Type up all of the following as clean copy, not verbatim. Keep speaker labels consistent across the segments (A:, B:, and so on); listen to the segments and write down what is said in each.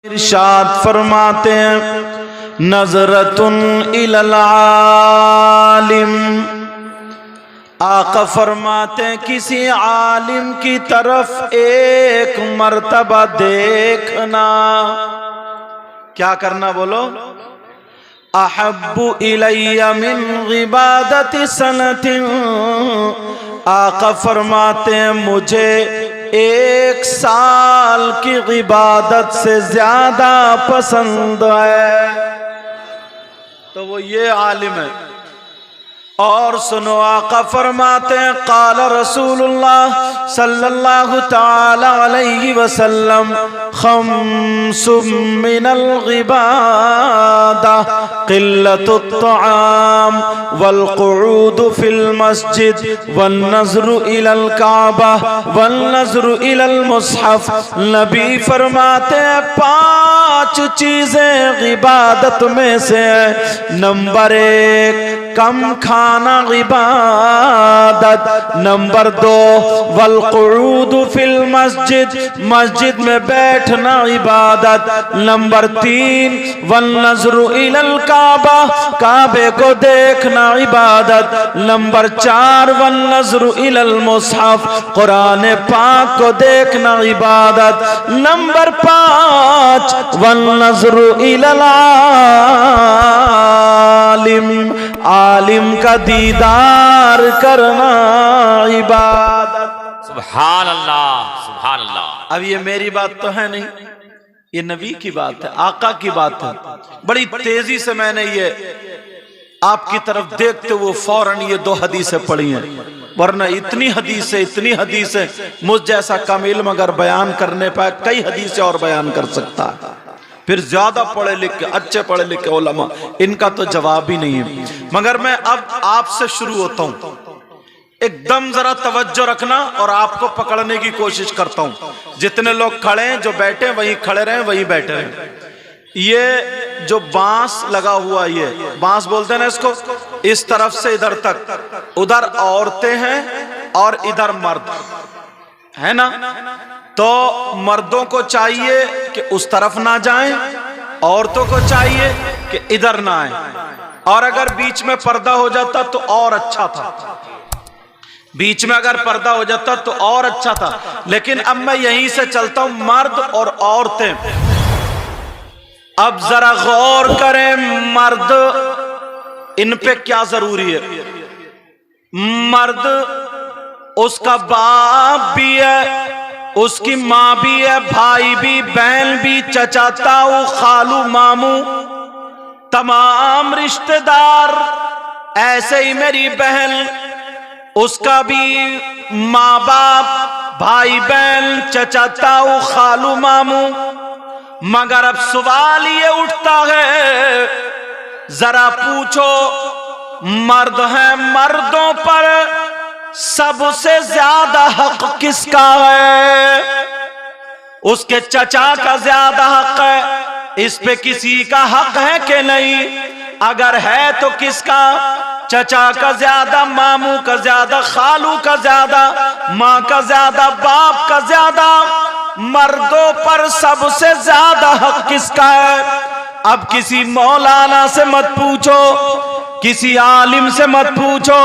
A: इरशाद फरमाते हैं नजरतुन इलल आलिम। आका फरमाते हैं किसी आलिम की तरफ एक मर्तबा देखना। क्या करना बोलो? अहब्बु इलैया मिन इबादति सनतिन। आका फरमाते हैं मुझे एक साल की इबादत से ज्यादा पसंद है। तो वो ये आलिम है। और सुनो आका फरमाते हैं काल रसूलुल्लाह सल्लल्लाहु ताला अलैहि वसल्लम खम्सुम मिनल इबादह क़िल्लतुत तआम वल क़ुऊदु फिल मस्जिद वन नज़्रु इलल काबा वन नज़्रु इलल मुस्हफ। नबी फरमाते हैं 5 चीजें इबादत में से है। नंबर 1 कम खाना इबादत। नंबर 2 वल क़ुऊदु फिल मस्जिद, मस्जिद में बैठना इबादत। नंबर 3 वन नज़्रु इलल काबा, काबे को देखना इबादत। नंबर 4 वन नज़्रु इलल मुस्हफ, कुरान पाक को देखना इबादत। नंबर 5 वन नज़्रु इलल आलिम, आलिम का दीदार करना इबादत।
B: सुभान अल्लाह सुभान अल्लाह।
A: अब ये मेरी बात तो है नहीं, ये नबी की बात है, आका की बात है। बड़ी तेजी से मैंने ये आपकी तरफ देखते हुए फौरन ये 2 हदीसें पढ़ी हैं, वरना इतनी हदीसें मुझ जैसा कम इल्म अगर बयान करने पाए कई हदीसें और बयान कर सकता है। फिर ज्यादा पढ़े लिखे अच्छे पढ़े लिखे उलमा इनका तो जवाब ही नहीं है। मगर मैं अब आपसे शुरू होता हूं, एकदम जरा तवज्जो रखना और आपको पकड़ने की कोशिश करता हूं। जितने लोग खड़े हैं, जो बैठे वहीं खड़े रहें, वहीं बैठे रहें। ये जो बांस लगा हुआ, ये बांस बोलते हैं ना इसको, इस तरफ से इधर तक, उधर औरतें हैं और इधर मर्द है ना। तो मर्दों को चाहिए कि उस तरफ ना जाएं, औरतों को चाहिए कि इधर ना आए। और अगर बीच में पर्दा हो जाता तो और अच्छा था, बीच में अगर पर्दा हो जाता तो और अच्छा था। लेकिन अब मैं यहीं से चलता हूं, मर्द और औरतें। अब जरा गौर करें, मर्द इन पे क्या जरूरी है। मर्द उसका बाप भी है, उसकी माँ भी है, भाई भी, बहन भी, चचा ताऊ खालू मामू, तमाम रिश्तेदार। ऐसे ही मेरी बहन, उसका भी माँ बाप, भाई बहन, चचा ताऊ खालू मामू। मगर अब सवाल ये उठता है, जरा पूछो मर्द है, मर्दों पर सबसे ज्यादा हक किसका है? उसके चचा का ज्यादा हक है, इस पे किसी का हक है कि नहीं? अगर है तो किसका? चचा का ज्यादा, मामू का ज्यादा, खालू का ज्यादा, माँ का ज्यादा, बाप का ज्यादा। मर्दों पर सबसे ज्यादा हक किसका है? अब किसी मौलाना से मत पूछो, किसी आलिम से मत पूछो,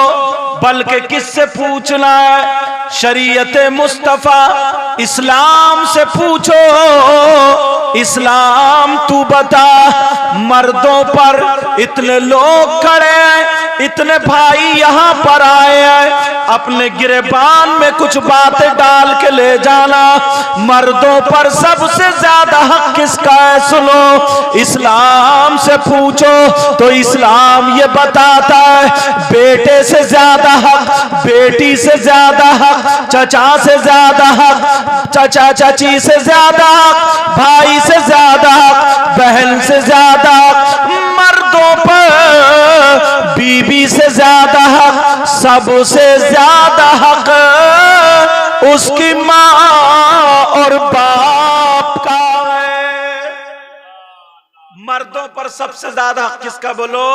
A: बल्कि किससे पूछना है? शरीयत मुस्तफा इस्लाम से पूछो। इस्लाम तू बता, मर्दों पर इतने लोग खड़े हैं, इतने भाई यहाँ पर आए हैं, अपने गिरेबान में कुछ बातें डाल के ले जाना। मर्दों पर सबसे ज्यादा हक किसका है? सुनो, इस्लाम से पूछो तो इस्लाम ये बताता है बेटे से ज्यादा हक, बेटी से ज्यादा हक, चचा से ज्यादा हक, चचा चाची से ज्यादा हक, भाई से ज्यादा हक, बहन से ज्यादा हक। मर्दों पर बीबी से ज्यादा हक, सबसे ज्यादा हक उसकी माँ और बाप का है। मर्दों पर सबसे ज्यादा हक किसका बोलो?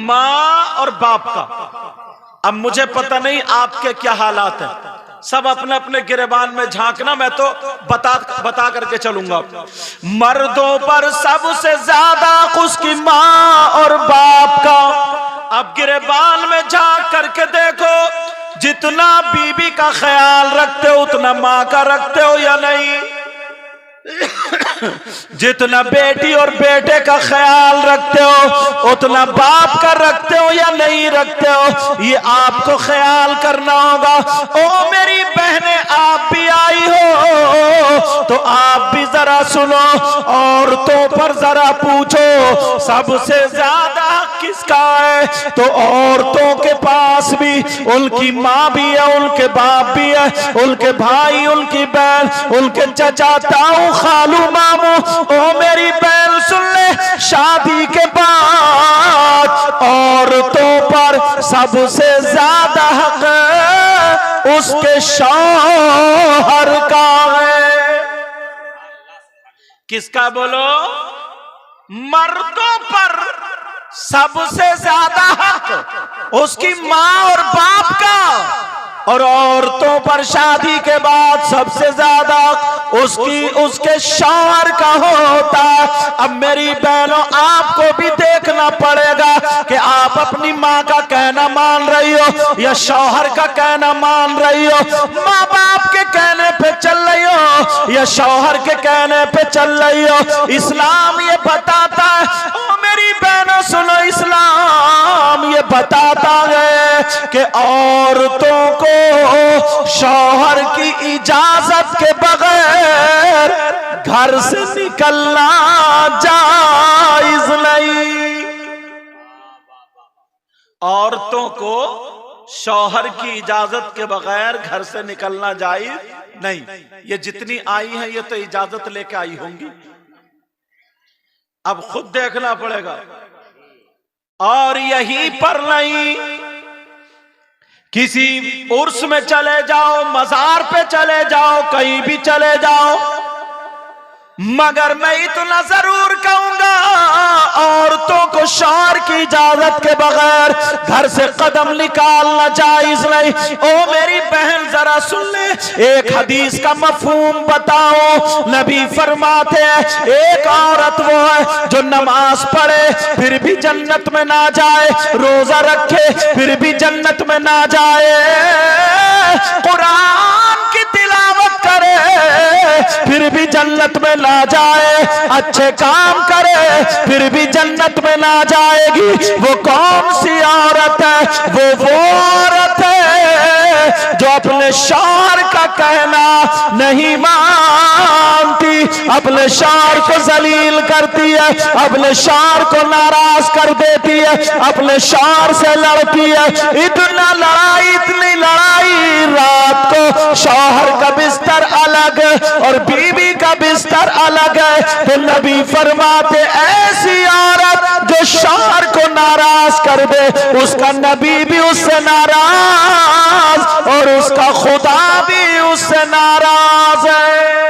A: माँ और बाप का। अब मुझे पता नहीं आपके क्या हालात हैं, सब अपने अपने गिरेबान में झांकना, मैं तो बता करके चलूंगा। मर्दों पर सबसे ज्यादा उसकी माँ और बाप का। अब गिरेबान में झांक करके देखो, जितना बीबी का ख्याल रखते हो उतना माँ का रखते हो या नहीं? जितना बेटी और बेटे का ख्याल रखते हो उतना बाप का रखते हो या नहीं रखते हो? ये आपको ख्याल करना होगा। ओ मेरी बहनें, आप भी आई हो तो आप भी जरा सुनो, औरतों पर जरा पूछो सबसे ज्यादा किसका है? तो औरतों के पास भी उनकी माँ भी है, उनके बाप भी है, उनके भाई, उनकी बहन, उनके चचा, ताऊ, खालू, मामू। ओ मेरी बहन सुन ले, शादी के बाद औरतों पर सबसे ज्यादा हक उसके शौहर का है। किसका बोलो? मर्दों पर सबसे ज्यादा हक उसकी माँ और बाप का, और औरतों पर शादी के बाद सबसे ज्यादा उसके शौहर का होता है। अब मेरी बहनों, आपको भी देखना पड़ेगा कि आप अपनी माँ का कहना मान रही हो या शौहर का कहना मान रही हो? माँ बाप के कहने पे चल रही हो या शौहर के कहने पे चल रही हो? इस्लाम ये बताता है, ओ मेरी बहनों सुनो, इस्लाम ये बताता है कि औरतों को शौहर की इजाजत के बगैर घर से निकलना जायज नहीं। औरतों को शौहर की इजाजत के बगैर घर से निकलना जायज नहीं। ये जितनी आई हैं ये तो इजाजत लेके आई होंगी, अब खुद देखना पड़ेगा। और यहीं पर नहीं, किसी उर्स में चले जाओ, मजार पे चले जाओ, कहीं भी चले जाओ, मगर मैं इतना जरूर कहूंगा, औरतों को शौहर की इजाजत के बगैर घर से कदम निकालना जायज नहीं। ओ मेरी बहन जरा सुन ले, एक हदीस का मफहूम बताओ। नबी फरमाते हैं, एक औरत वो है जो नमाज पढ़े फिर भी जन्नत में ना जाए, रोजा रखे फिर भी जन्नत में ना जाए, कुरान की तिलावत करे फिर भी जन्नत में ना जाए, अच्छे काम करे फिर भी जन्नत में ना जाएगी। वो कौन सी औरत है? वो औरत है जो अपने शौहर का कहना नहीं मानती, अपने शौहर को जलील करती है, अपने शौहर को नाराज कर देती है, अपने शौहर से लड़ती है। इतना लड़ाई, इतनी लड़ाई, रात को शौहर का बिस्तर अलग और बीवी का बिस्तर अलग है। तो नबी फरमाते, ऐसी औरत जो शौहर को नाराज कर दे, उसका नबी भी उससे नाराज और उसका खुदा भी उससे नाराज है।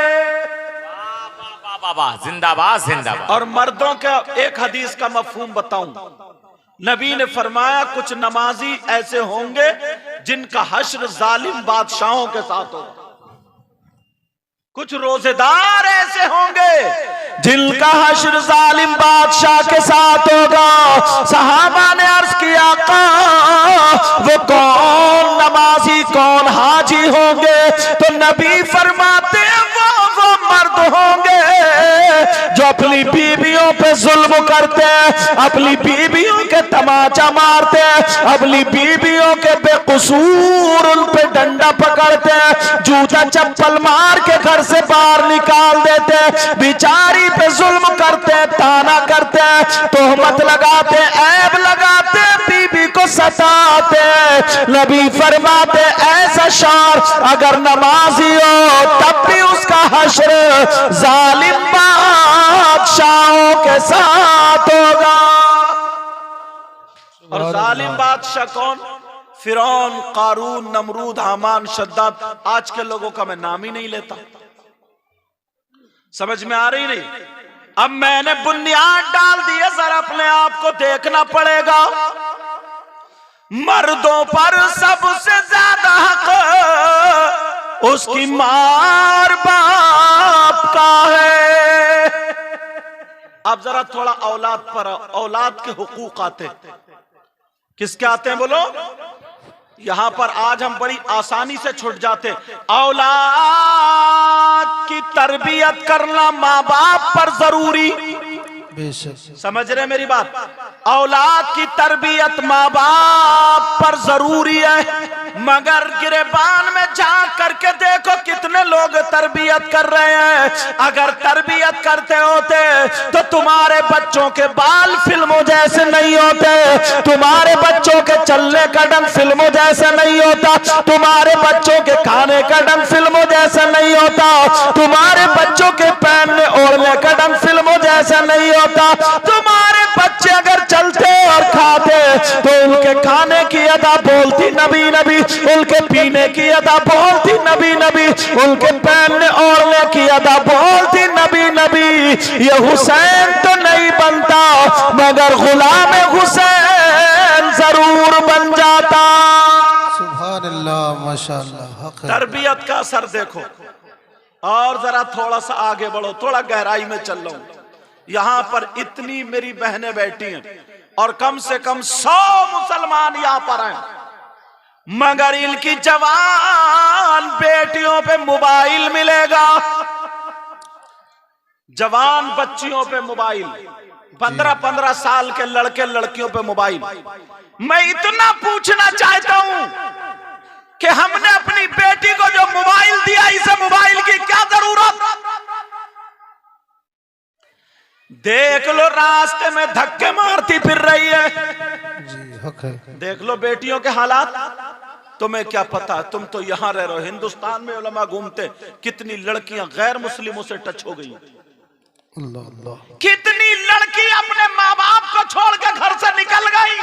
B: जिंदाबाद जिंदाबाद।
A: और मर्दों का एक हदीस का मफहूम बताऊं, नबी ने फरमाया, कुछ नमाजी ऐसे होंगे जिनका हश्र जालिम बादशाहों के साथ होगा, कुछ रोजेदार ऐसे होंगे जिनका हश्र जालिम बादशाह के साथ होगा। सहाबा ने अर्ज किया, वो कौन नमाजी, कौन हाजी होंगे? तो नबी फरमाते हैं, वो मर्द होंगे जो अपनी बीवियों पे जुल्म करते हैं, अपनी बीवियों के तमाचा मारते हैं, अपनी बीवियों के बेकसूर उन पे डंडा पकड़ते हैं, जूता चप्पल मार के घर से बाहर निकाल देते हैं, बिचारी पे जुल्म करते हैं, ताना करते हैं, तोहमत लगाते हैं, ऐब लगाते हैं, बीबी को सताते हैं। नबी फरमाते, ऐसा शौहर अगर नमाजी हो तब भी उसका हश्र जालिम बादशाहों के साथ होगा। और जालिम बादशाह कौन? फिरौन, कारून, नमरूद, हामान, शद्दाद। आज के लोगों का मैं नाम ही नहीं लेता, समझ में आ रही नहीं? अब मैंने बुनियाद डाल दी है, जरा अपने आप को देखना पड़ेगा। मर्दों पर सबसे ज्यादा हक उसकी मार बाप का है। अब जरा थोड़ा औलाद पर, औलाद के हुकूक आते, किसके आते हैं बोलो? यहां पर आज हम बड़ी आसानी से छूट जाते। औलाद की तरबियत करना माँ बाप पर जरूरी, समझ रहे मेरी बात? औलाद की तरबियत माँ बाप पर जरूरी है, मगर गिरेबान में जा करके देखो कितने लोग तरबियत कर रहे हैं। अगर तरबियत करते होते तो तुम्हारे बच्चों के बाल फिल्मों जैसे नहीं होते, तुम्हारे बच्चों के चलने का ढंग फिल्मों जैसा नहीं होता, तुम्हारे बच्चों के खाने का ढंग फिल्मों जैसा नहीं होता, तुम्हारे बच्चों के पहनने ओढ़ने का ढंग फिल्मों जैसा नहीं होता। तुम्हारे बच्चे अगर चलते और खाते तो उनके खाने की अदा बोलती नबी नबी, उनके पीने की अदा बोलती नबी नबी, उनके पहनने ओढ़ने की अदा बोलती नबी नबी। ये हुसैन तो नहीं बनता मगर गुलाम हुसैन जरूर बन जाता।
C: सुभान अल्लाह, माशाअल्लाह।
A: तरबियत का असर देखो। और जरा थोड़ा सा आगे बढ़ो, थोड़ा गहराई में चल रहा हूं। यहां पर इतनी मेरी बहनें बैठी हैं और कम से कम 100 मुसलमान यहां पर हैं, मगर इनकी जवान बेटियों पे मोबाइल मिलेगा, जवान बच्चियों पे मोबाइल, 15-15 साल के लड़के लड़कियों पे मोबाइल। मैं इतना पूछना चाहता हूं कि हमने अपनी बेटी को जो मोबाइल दिया, इसे मोबाइल की क्या जरूरत? देख लो रास्ते में धक्के मारती फिर रही है,
C: जी हक है।
A: देख लो बेटियों के हालात। तुम्हें क्या पता, तुम तो यहां रह रहे हो। हिंदुस्तान में उलमा घूमते, कितनी लड़कियां गैर मुस्लिमों से टच हो गई,
C: अल्लाह अल्लाह।
A: कितनी लड़की अपने माँ बाप को छोड़ के घर से निकल गई।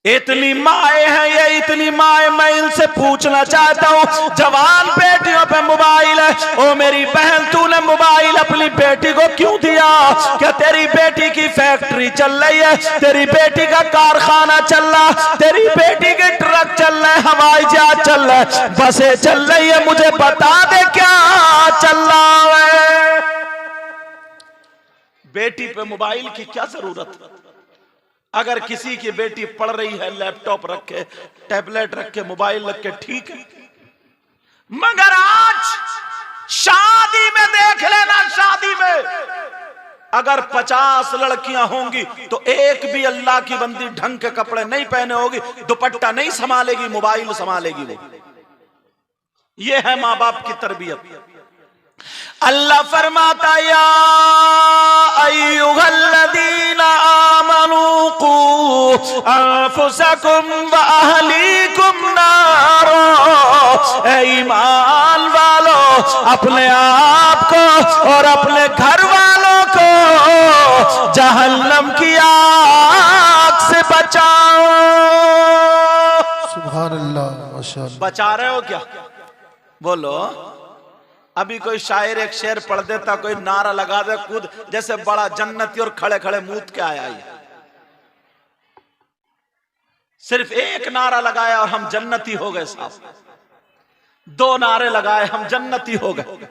A: इतनी माए हैं ये, इतनी माए। मैं इनसे पूछना चाहता हूं, जवान बेटियों पे मोबाइल है, ओ मेरी बहन तूने मोबाइल अपनी बेटी को क्यों दिया? क्या तेरी बेटी की फैक्ट्री चल रही है, तेरी बेटी का कारखाना चल रहा, तेरी बेटी के ट्रक चल रहे, हवाई जहाज चल रहा है, बसें चल रही है, मुझे बता दे क्या चल रहा है? बेटी पे मोबाइल की क्या जरूरत है? अगर किसी की बेटी पढ़ रही है, लैपटॉप रखे, टैबलेट रखे, मोबाइल रखे, ठीक है, मगर आज शादी में देख लेना, शादी में अगर 50 लड़कियां होंगी तो एक भी अल्लाह की बंदी ढंग के कपड़े नहीं पहने होगी, दुपट्टा नहीं संभालेगी, मोबाइल संभालेगी वो। ये है माँ बाप की तरबियत। अल्लाह फरमाता, या अय्युहल्लज़ीना आमनू कू अनफुसकुम व अहलीकुम नारा, ऐ ईमान वालो अपने आप को और अपने घर वालों को जहन्नम की आग से बचाओ।
C: सुभान अल्लाह, माशाअल्लाह।
A: बचा रहे हो क्या? बोलो। अभी कोई शायर एक शेर पढ़ देता, कोई नारा लगा दे कूद, जैसे बड़ा जन्नती और खड़े खड़े मूत के आया। सिर्फ एक नारा लगाया और हम जन्नती हो गए साहब। 2 नारे लगाए हम जन्नती हो गए।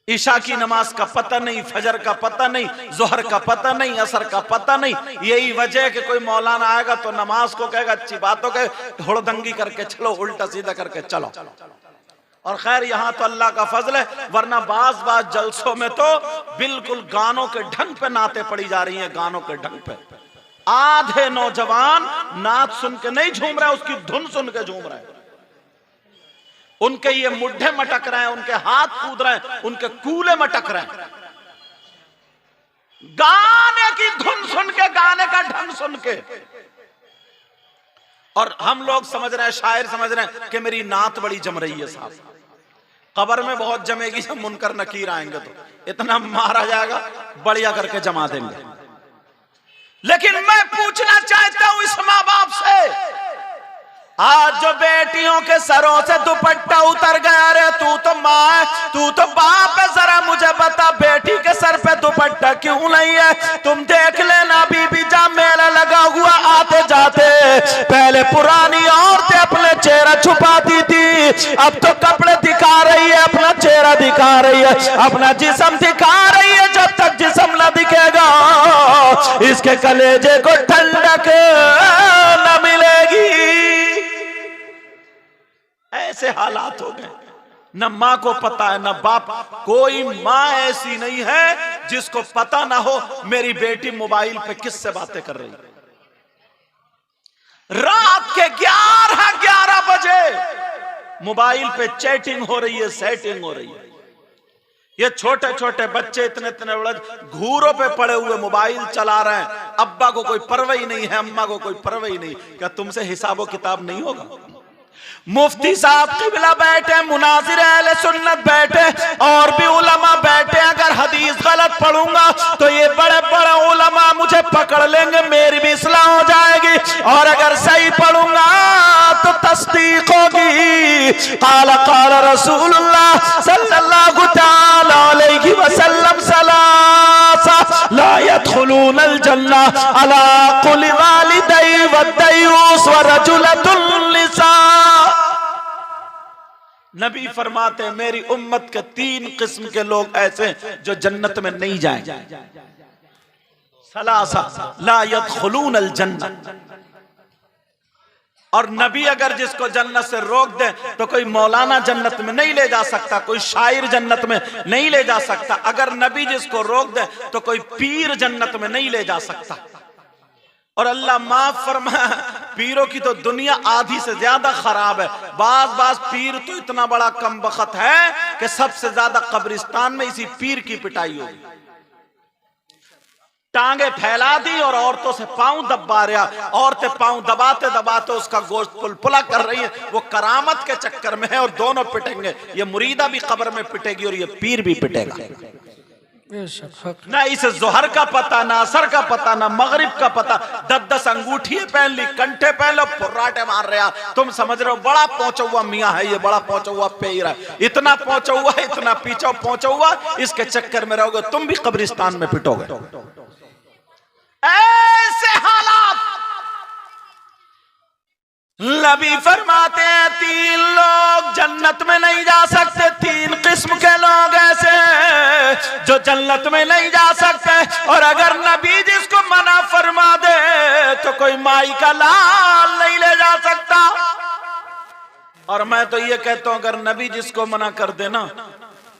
A: ईशा की नमाज का पता नहीं, फजर का पता नहीं, जोहर का पता नहीं, असर का पता नहीं। यही वजह कि कोई मौलाना आएगा तो नमाज को कहेगा अच्छी बातों के हुड़दंगी करके चलो, उल्टा सीधा करके चलो। और खैर यहां तो अल्लाह का फजल है, वरना बाज जलसों में तो बिल्कुल गानों के ढंग पे नाते पड़ी जा रही हैं, गानों के ढंग पे। आधे नौजवान नात सुन के नहीं झूम रहे, उसकी धुन सुन के झूम रहे हैं। उनके ये मुड्ढे मटक रहे हैं, उनके हाथ कूद रहे हैं, उनके कूले मटक रहे हैं, गाने की धुन सुन के, गाने का ढंग सुन के। और हम लोग समझ रहे हैं, शायर समझ रहे हैं कि मेरी नात बड़ी जम रही है साहब। कब्र में बहुत जमेगी, जब मुनकर नकीर आएंगे तो इतना मारा जाएगा, बढ़िया करके जमा देंगे। लेकिन मैं पूछना चाहता हूं इस माँ बाप से, आज जो बेटियों के सरों से दुपट्टा उतर गया, रे तू तो माँ है, तू तो बाप है, जरा मुझे बता बेटी के सर पे दुपट्टा क्यों नहीं है? तुम देख लेना बीबी, जहां मेला लगा हुआ आते जाते पहले पुरानी औरतें अपने चेहरा छुपाती थी, अब तो कपड़े दिखा रही है, अपना चेहरा दिखा रही है, अपना जिस्म दिखा रही है। जब तक जिस्म न दिखेगा इसके कलेजे को ठंडक न मिलेगी। ऐसे हालात हो गए, न माँ को पता है न बाप। कोई माँ ऐसी नहीं है जिसको पता ना हो मेरी बेटी मोबाइल पे किससे बातें कर रही है। रात के 11 बजे मोबाइल पे चैटिंग हो रही है, सेटिंग हो रही है। ये छोटे छोटे बच्चे इतने इतने बड़े घूरों पे पड़े हुए मोबाइल चला रहे हैं। अब्बा को कोई परवाही नहीं है, अम्मा को कोई परवाही नहीं। क्या तुमसे हिसाबो किताब नहीं होगा? मुफ्ती साहब किबला बैठे, मुनाजिर अहले सुन्नत बैठे, और भी उलमा बैठे। अगर हदीस गलत पढ़ूंगा तो ये बड़े बड़े उलमा मुझे पकड़ लेंगे, मेरी भी इस्लाह हो जाएगी। और अगर सही पढ़ूंगा तो तस्दीक होगी। काला काला रसूलुल्लाह सल्लल्लाहु तआला अलैहि वसल्लम सलासा ला यदखुलूनल जन्नह अला कुल्ली वालिदै वद्दयूस व रजुलतुल निसा। नबी फरमाते हैं मेरी उम्मत के 3 किस्म के लोग ऐसे जो जन्नत में नहीं जाएंगे। सलासा ला यदखुलूनल जन्नह। और नबी अगर जिसको जन्नत से रोक दे तो कोई मौलाना जन्नत में नहीं ले जा सकता, कोई शायर जन्नत में नहीं ले जा सकता। अगर नबी जिसको रोक दे तो कोई पीर जन्नत में नहीं ले जा सकता। और अल्लाह माफ फरमाए, पीरों की तो दुनिया आधी से ज्यादा खराब है। बाज पीर तो इतना बड़ा कमबख्त है कि सबसे ज्यादा कब्रिस्तान में इसी पीर की पिटाई होगी। टांगे फैला दी और औरतों से पांव दबा रहा। औरतें पांव दबाते दबाते उसका गोश्त पुलपुला कर रही है। वो करामत के चक्कर में है और दोनों पिटेंगे। ये मुरीदा भी कब्र में पिटेगी और ये पीर भी पिटेगा। ना इसे जोहर का पता, ना असर का पता, ना मगरिब का पता। 10-10 अंगूठियां पहन ली, कंठे पहन लो, पुर्राटे मार रहा। तुम समझ रहे हो बड़ा पहुंचा हुआ मियाँ है ये, बड़ा पहुंचा हुआ पेड़ है, इतना पहुंचा हुआ, इतना पीछा पहुंचा हुआ। इसके चक्कर में रहोगे तुम भी कब्रिस्तान में पिटोगे। ऐसे हालात नबी फरमाते हैं 3 लोग जन्नत में नहीं जा सकते। 3 किस्म के लोग ऐसे जो जन्नत में नहीं जा सकते। और अगर नबी जिसको मना फरमा दे तो कोई माई का लाल नहीं ले जा सकता। और मैं तो ये कहता हूं अगर नबी जिसको मना कर देना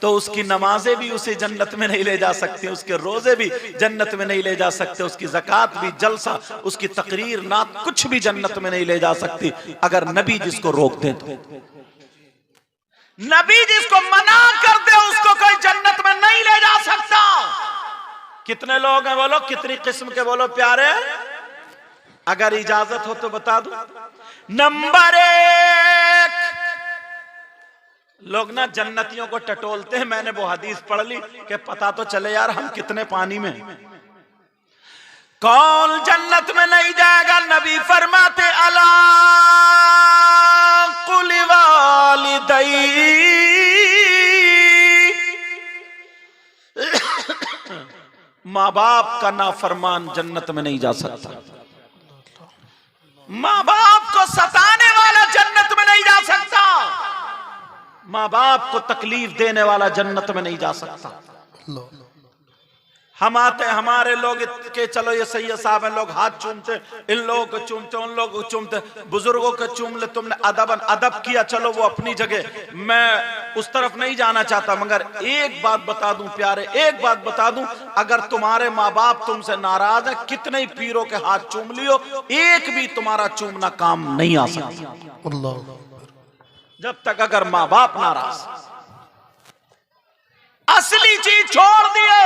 A: तो उसकी नमाजें भी उसे जन्नत में नहीं ले जा सकती, उसके रोजे भी जन्नत में नहीं ले जा सकते, उसकी ज़कात भी, जलसा, उसकी तकरीर, नात, कुछ भी जन्नत में नहीं ले जा सकती अगर नबी जिसको रोक दे तो। नबी जिसको मना कर दे उसको कोई जन्नत में नहीं ले जा सकता। कितने लोग हैं बोलो, कितनी किस्म के बोलो प्यारे? अगर इजाजत हो तो बता दूं। नंबर 1, लोग ना जन्नतियों को टटोलते हैं। मैंने वो हदीस पढ़ ली कि पता तो चले यार हम कितने पानी में। कौन जन्नत में नहीं जाएगा? नबी फरमाते अला कुल्ली वालिदै, माँ बाप का नाफरमान जन्नत में नहीं जा सकता। माँ बाप को सताने वाला जन्नत में नहीं जा सकता। माँ बाप को तकलीफ देने वाला जन्नत में नहीं जा सकता। हम आते हमारे लोग के चलो ये सैयद साहब हैं, लोग हाथ चूमते, इन लोगों को चूमते, उन लोगों को चूमते, बुजुर्गों को चूम ले। तुमने अदब किया, चलो वो अपनी जगह, मैं उस तरफ नहीं जाना चाहता। मगर एक बात बता दूं प्यारे, एक बात बता दूं, अगर तुम्हारे माँ बाप तुमसे नाराज है, कितने ही पीरों के हाथ चूम लियो, एक भी तुम्हारा चूमना काम नहीं आ सकता जब तक अगर माँ बाप नाराज। असली चीज छोड़ दिए।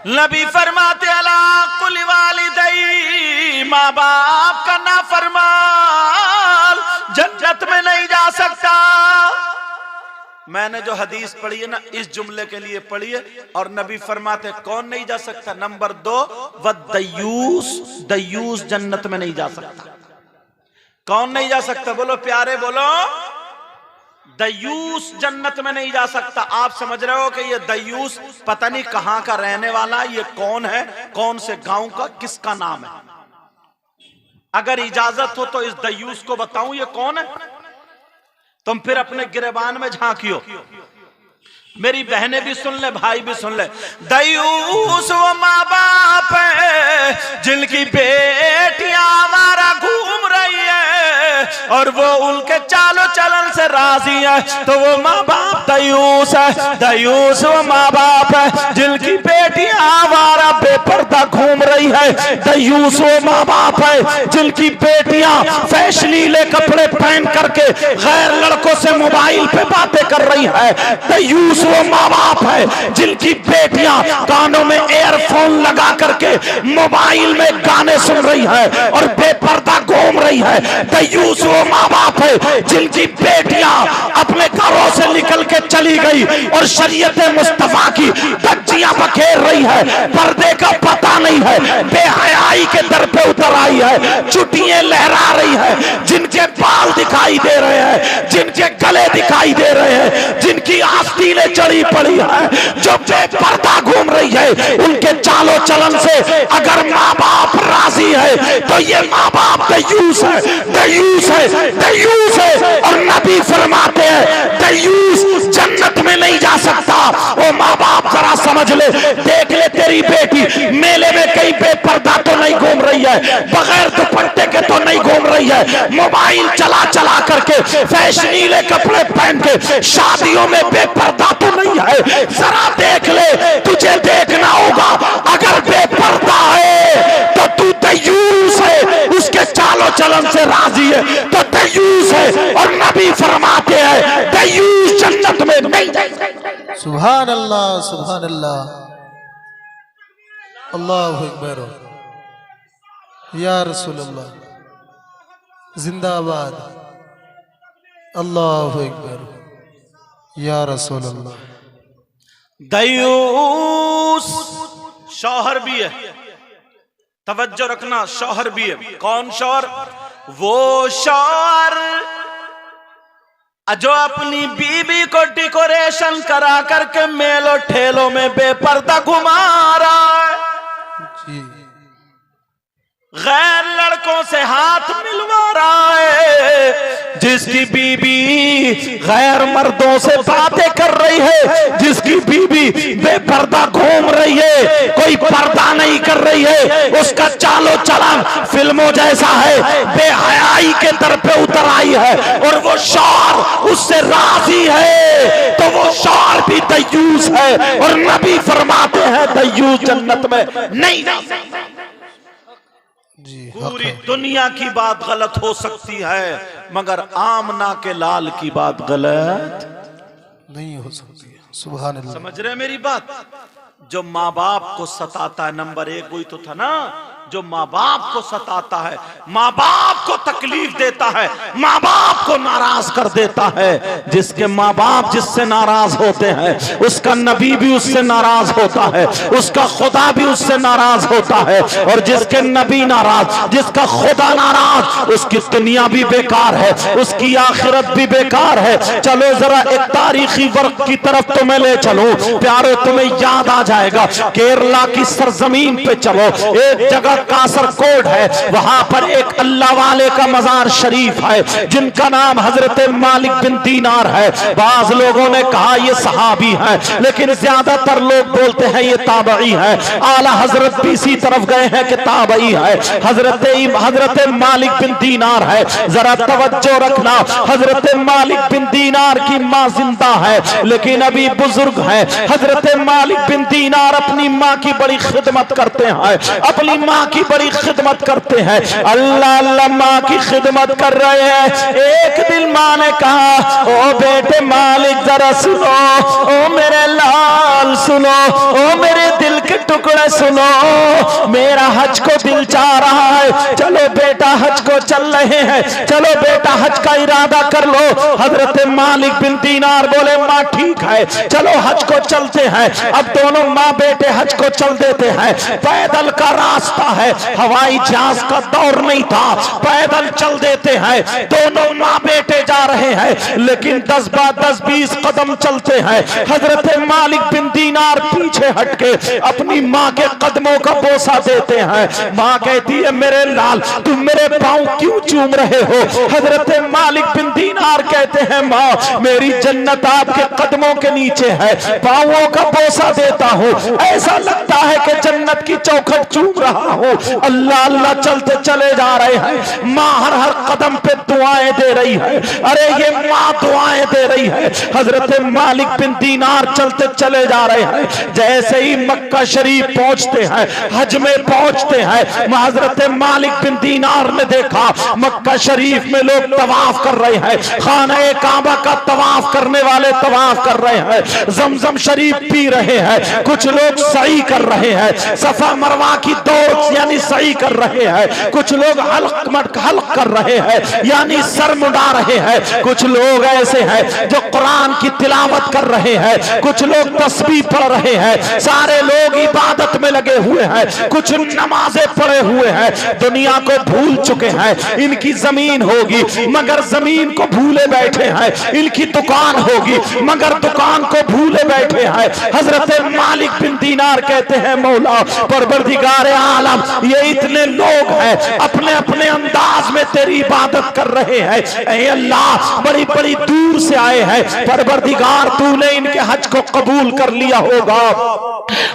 A: नबी फरमाते अला कुल्ली वालिदै, माँ बाप का नाफरमान जन्नत में नहीं जा सकता। मैंने जो हदीस पढ़ी है ना, इस जुमले के लिए पढ़ी है। और नबी फरमाते कौन नहीं जा सकता? नंबर 2, वद्दयूस, दयूस जन्नत में नहीं जा सकता। कौन नहीं जा सकता? बोलो प्यारे, बोलो। दयूस जन्नत में नहीं जा सकता। आप समझ रहे हो कि ये दयूस पता नहीं कहां का रहने वाला, ये कौन है, कौन से गांव का, किसका नाम है? अगर इजाजत हो तो इस दयूस को बताऊं ये कौन है? तुम फिर अपने गिरेबान में झांकियो। मेरी बहनें भी सुन ले, भाई भी सुन ले। दयूस वो माँ बाप है जिनकी बेटियां आवारा घूम रही है और वो उनके चालो चलन से राजी है, तो वो माँ बाप दयूस है। दयूस वो माँ बाप है जिनकी बेटियां आवारा बेपर्दा घूम रही है। दयूस वो माँ बाप है जिनकी बेटियां फैशनीले कपड़े पहन करके गैर लड़कों से मोबाइल पे बातें कर रही है। दयूस वो माँ बाप है जिनकी बेटियां कानों में एयरफोन लगा करके मोबाइल में गाने सुन रही है और बेपर्दा घूम रही है। दयूस वो माँ बाप है जिनकी बेटियां अपने घरों से निकल के चली गई और शरीयत मुस्तफा की धज्जियां बखेर रही है, पर्दे का पता नहीं है, बेहयाई के दर पे उतर आई है, चुटियां लहरा रही है, जिनके बाल दिखाई दे रहे हैं, जिनके गले दिखाई दे रहे हैं, जिनकी आस्तीनें चढ़ी पड़ी है, जो बेपर्दा घूम रही है, उनके चालो चलन से अगर माँ बाप राजी है तो ये माँ बाप दयूस है, दयूस है, दयूस है। और नबी फरमाते हैं दयूस जन्नत में नहीं जा सकता। वो माँ बाप जरा समझ ले, देख ले तेरी बेटी मेले में कहीं बेपर्दा तो नहीं घूम रही है, बगैर दुपट्टे के तो नहीं घूम रही है, मोबाइल चला चला करके फैशनीले कपड़े पहन के शादियों में बेपर्दा तो नहीं है। जरा देख ले, तुझे देखना होगा। अगर बेपर्दा है तो तू दयूस है, उसके चालो चलन से राजी है तो दयूस है। और नबी फरमाते हैं दयूस जन्नत में नहीं जाएगा।
C: सुभान अल्लाह, सुभान अल्लाह, अल्लाहु अकबर, या रसूल अल्लाह, जिंदाबाद, अल्लाहु अकबर, या रसूल अल्लाह।
A: दयूस शौहर भी है, तवज्जो रखना, शौहर भी है। कौन शौहर? वो शौहर जो अपनी बीबी को डेकोरेशन करा करके मेलो ठेलों में बेपर्दा घुमा रहा है,
C: जी,
A: गैर लड़कों से हाथ मिलवा रहा है, जिसकी बीबी गैर मर्दों से बातें कर रही है, जिसकी बीबी बेपर्दा घूम रही है, कोई पर्दा नहीं कर रही है, उसका चालो चलन फिल्मों जैसा है, बेहयाई के दर पे उतर आई है और वो शौहर उससे राजी है, तो वो शौहर भी दयूस है। और नबी फरमाते हैं दयूस जन्नत में नहीं जा सकता।
C: जी,
A: पूरी दुनिया की बात गलत हो सकती है मगर आमना के लाल की बात गलत
C: नहीं हो सकती। सुभान अल्लाह।
A: समझ रहे मेरी बात? जो माँ बाप को सताता है, नंबर एक वही तो था ना, जो माँ बाप को सताता है, माँ बाप को तकलीफ देता है, माँ बाप को नाराज कर देता है, जिसके माँ बाप जिससे नाराज होते हैं उसका नबी भी उससे नाराज होता है, उसका खुदा भी उससे नाराज होता है, और जिसके नबी नाराज, जिसका खुदा नाराज, उसकी दुनिया भी बेकार है, उसकी आखिरत भी बेकार है। चलो जरा एक तारीखी वर्क की तरफ तुम्हें ले चलो प्यारो, तुम्हें याद आ जाएगा। केरला की सरजमीन पे चलो, एक जगह कासरकोड है, वहां पर एक अल्लाह वाले का मजार शरीफ है जिनका नाम हजरत मालिक बिन दीनार है। बाज लोगों ने कहा ये सहाबी है, लेकिन ज्यादातर लोग बोलते हैं ये ताबई है। आला हजरत भी इसी तरफ गए हैं कि ताबई है, हजरत मालिक बिन दीनार है। जरा तवज्जो रखना, हजरत मालिक बिन दीनार की माँ जिंदा है लेकिन अभी बुजुर्ग है। हजरत मालिक बिन दीनार अपनी माँ की बड़ी खिदमत करते हैं, अपनी माँ की बड़ी खिदमत करते हैं। अल्लाह अल्लाह, माँ की खिदमत कर रहे हैं। एक दिन माँ ने कहा, ओ बेटे मालिक जरा सुनो, ओ मेरे लाल सुनो, ओ मेरे दिल के टुकड़े सुनो, मेरा हज को दिल चाह रहा है, चलो बेटा हज को चल रहे हैं, चलो बेटा हज का इरादा कर लो। हजरत मालिक बिन दीनार बोले माँ ठीक है, चलो हज को चलते हैं। अब दोनों माँ बेटे हज को चल देते हैं। पैदल का रास्ता है, हवाई जहाज का दौर नहीं था, पैदल चल देते हैं। दोनों माँ बेटे जा रहे हैं लेकिन 10-20 कदम चलते हैं। हजरत मालिक बिन दीनार पीछे हटके अपनी माँ के कदमों का बोसा देते हैं। माँ कहती है मेरे लाल तुम मेरे पाँव क्यों चूम रहे हो? हजरत मालिक बिन दीनार कहते हैं माँ मेरी जन्नत आपके कदमों के नीचे है, पाँवों का बोसा देता हूँ, ऐसा लगता है कि जन्नत की चौखट चूम रहा हूँ। अल्लाह अल्लाह चलते चले जा रहे हैं। माँ हर हर कदम पे दुआएं दे रही है। अरे ये माँ दुआएं दे रही है। हजरत मालिक बिन दीनार चलते चले जा रहे हैं। जैसे ही मक्का शरीफ पहुंचते हैं, हज में पहुंचते हैं, हजरत मालिक बिन दीनार ने देखा मक्का शरीफ में लोग तवाफ कर रहे हैं। खाने काबा का तवाफ करने वाले तवाफ कर रहे हैं, जमजम शरीफ पी रहे हैं, कुछ लोग सही कर रहे हैं, सफा मरवा की दौड़ यानी सही कर रहे हैं, कुछ लोग हल्क कर रहे हैं यानी सर मुड़ा रहे हैं, कुछ लोग ऐसे हैं जो कुरान की तिलावत कर रहे हैं, कुछ लोग तस्बीह पढ़ रहे हैं, सारे लोग इबादत में लगे हुए हैं, कुछ नमाजें पढ़े हुए हैं, दुनिया को भूल चुके हैं। इनकी जमीन होगी मगर जमीन को भूले बैठे हैं, इनकी दुकान होगी मगर दुकान को भूले बैठे हैं। हजरत मालिक बिन दीनार कहते हैं मौला परवरदिगार आलम ये इतने लोग हैं अपने अपने अंदाज में तेरी इबादत कर रहे हैं। ऐ अल्लाह बड़ी बड़ी दूर से आए हैं, परवरदिगार तूने इनके हज को कबूल कर लिया होगा।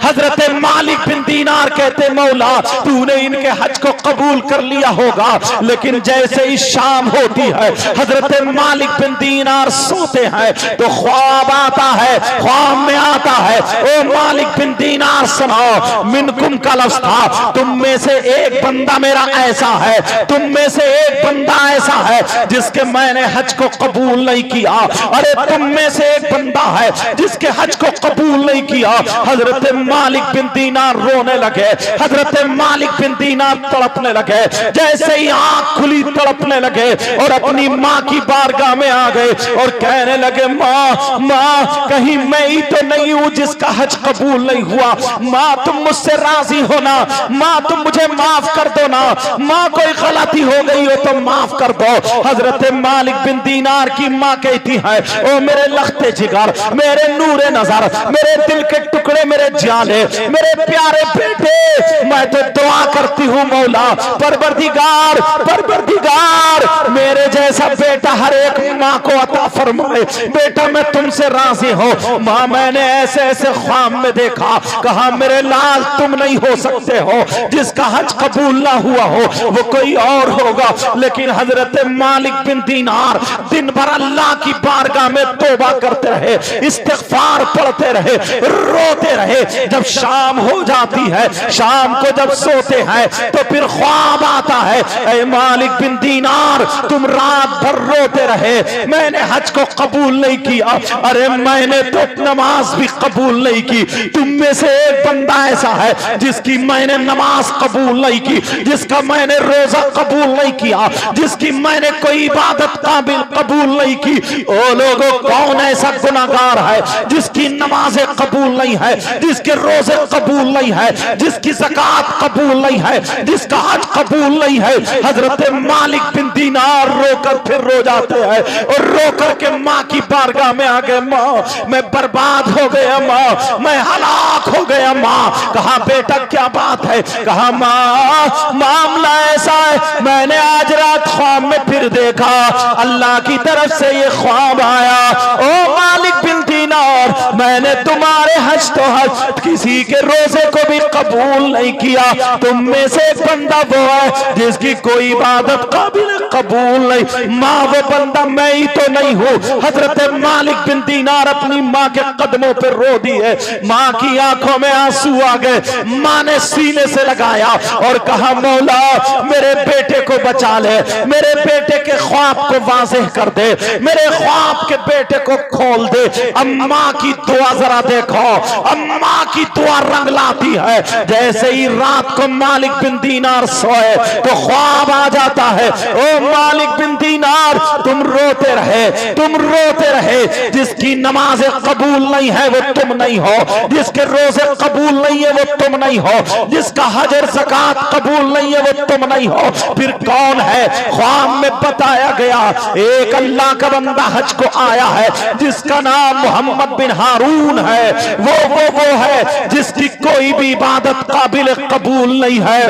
A: हजरत मालिक बिन दीनार कहते मौला तूने इनके हज को कबूल कर लिया होगा। लेकिन जैसे ही शाम होती है हजरत मालिक बिन दीनार सोते हैं तो ख्वाब आता है, ख्वाब में आता है ओ मालिक बिन दीनार सुनाओ मिनकुम का लफ्ज़ था, तुम में से एक बंदा मेरा ऐसा है, तुम में से एक बंदा ऐसा है जिसके मैंने हज को कबूल नहीं किया। अरे तुम में से एक बंदा है जिसके हज को कबूल नहीं किया। हजरत मालिक बिन दीनार रोने लगे, हजरत मालिक बिन दीनार तड़पने लगे, जैसे ही आंख खुली तड़पने लगे और अपनी माँ की बारगाह में आ गए और कहने लगे माँ माँ कहीं मैं ही तो नहीं हूँ जिसका हज कबूल नहीं हुआ, माँ तुम मुझसे राजी हो ना, माँ तुम मुझे माफ कर दो ना, माँ कोई गलती हो गई हो तो माफ कर दो। हजरत मालिक बिन दीनार की माँ कहती है ओ मेरे लखते जिगर, मेरे नूरे नजर, मेरे दिल के टुकड़े, मेरे जाने, मेरे प्यारे बेटे, मैं तो दुआ करती हूँ मौला परवरदिगार परवरदिगार मेरे जैसा बेटा हर एक माँ को अता फरमाए। बेटा मैं तुमसे राजी हूँ। माँ मैंने ऐसे ऐसे ख्वाब में देखा, कहा मेरे लाल तुम नहीं हो सकते हो, जिसका हज कबूल ना हुआ हो वो कोई और होगा। लेकिन हजरत मालिक बिन दीनार दिन भर अल्लाह की बारगाह में तौबा करते रहे, इस्तिग़फ़ार पढ़ते रहे, रोते रहे। जब शाम हो जाती है, शाम को जब सोते हैं तो फिर ख्वाब आता है ऐ मालिक बिन दीनार तुम रात भर रोते रहे, मैंने हज को कबूल नहीं किया। अरे मैंने तो नमाज भी कबूल नहीं की, तुम में से एक बंदा ऐसा है जिसकी मैंने नमाज कबूल नहीं की, जिसका मैंने रोजा कबूल नहीं किया, जिसकी मैंने कोई इबादत काबिल कबूल नहीं की। ओ लोगों कौन ऐसा गुनाहगार है जिसकी नमाजें कबूल नहीं है, जिसके रोजे कबूल नहीं है, जिसकी ज़कात कबूल नहीं है, जिसका हज कबूल नहीं है। हजरत मालिक बिन दीनार रोकर फिर रो जाते हैं और रो करके माँ की बारगाह में आ गए, माँ मैं बर्बाद हो गया, माँ मैं हलाक हो गया। माँ कहा बेटा क्या बात है? कहा माँ मामला ऐसा है, मैंने आज रात ख्वाब में फिर देखा, अल्लाह की तरफ से ये ख्वाब आया ओ मालिक बिन दीनार मैंने तुम्हारे हज तो हज किसी के रोजे को भी कबूल नहीं किया, तुम में से एक बंदा वो है जिसकी कोई इबादत काबिल कबूल नहीं। माँ वो बंदा मैं ही तो नहीं हूँ। हजरत मालिक बिन दीनार अपनी माँ के कदमों पर रो दिए, माँ की आंखों में आंसू आ गए। माँ ने सीने से लगाया और कहा मौला मेरे बेटे को बचा ले, मेरे बेटे के ख्वाब को वाज़ेह कर दे, मेरे ख्वाब के बेटे को खोल दे। अम्मा की दुआ जरा देखो, अम्मा की दुआ रंग लाती है। जैसे ही रात को मालिक बिन दीनार सोए तो ख्वाब आ जाता है ओ मालिक बिन दीनार तुम रोते रहे, तुम रोते रहे, जिसकी नमाजें कबूल नहीं है वो तुम नहीं हो, जिसके रोजे कबूल नहीं है वो तुम नहीं हो, जिसका हज और ज़कात कबूल नहीं है वो तुम नहीं हो, फिर कौन है? ख्वाब में बताया गया एक अल्लाह का बंदा हज को आया है जिसका नाम मोहम्मद बिन हारून है। वो है जिसकी कोई भी इबादत काबिल कबूल नहीं है।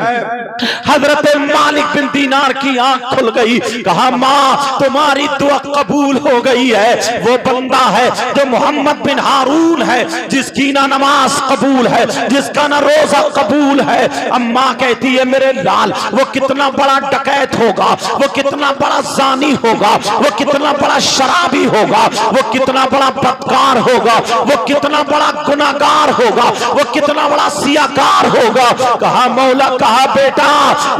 A: हजरत मालिक बिन दीनार की आंख खुल गई, कहा मां तुम्हारी दुआ कबूल हो गई है। वो बंदा है जो मोहम्मद बिन हारून है, जिसकी ना नमाज कबूल है, जिसका ना रोजा कबूल है। अम्मा कहती है मेरे लाल वो कितना बड़ा डकैत होगा, वो कितना बड़ा जानी होगा, वो कितना बड़ा शराबी होगा, वो कितना बड़ा बदकार होगा, वो कितना बड़ा गुनाहगार होगा, वो कितना बड़ा सियाकार होगा। कहा मौला, कहा बेटा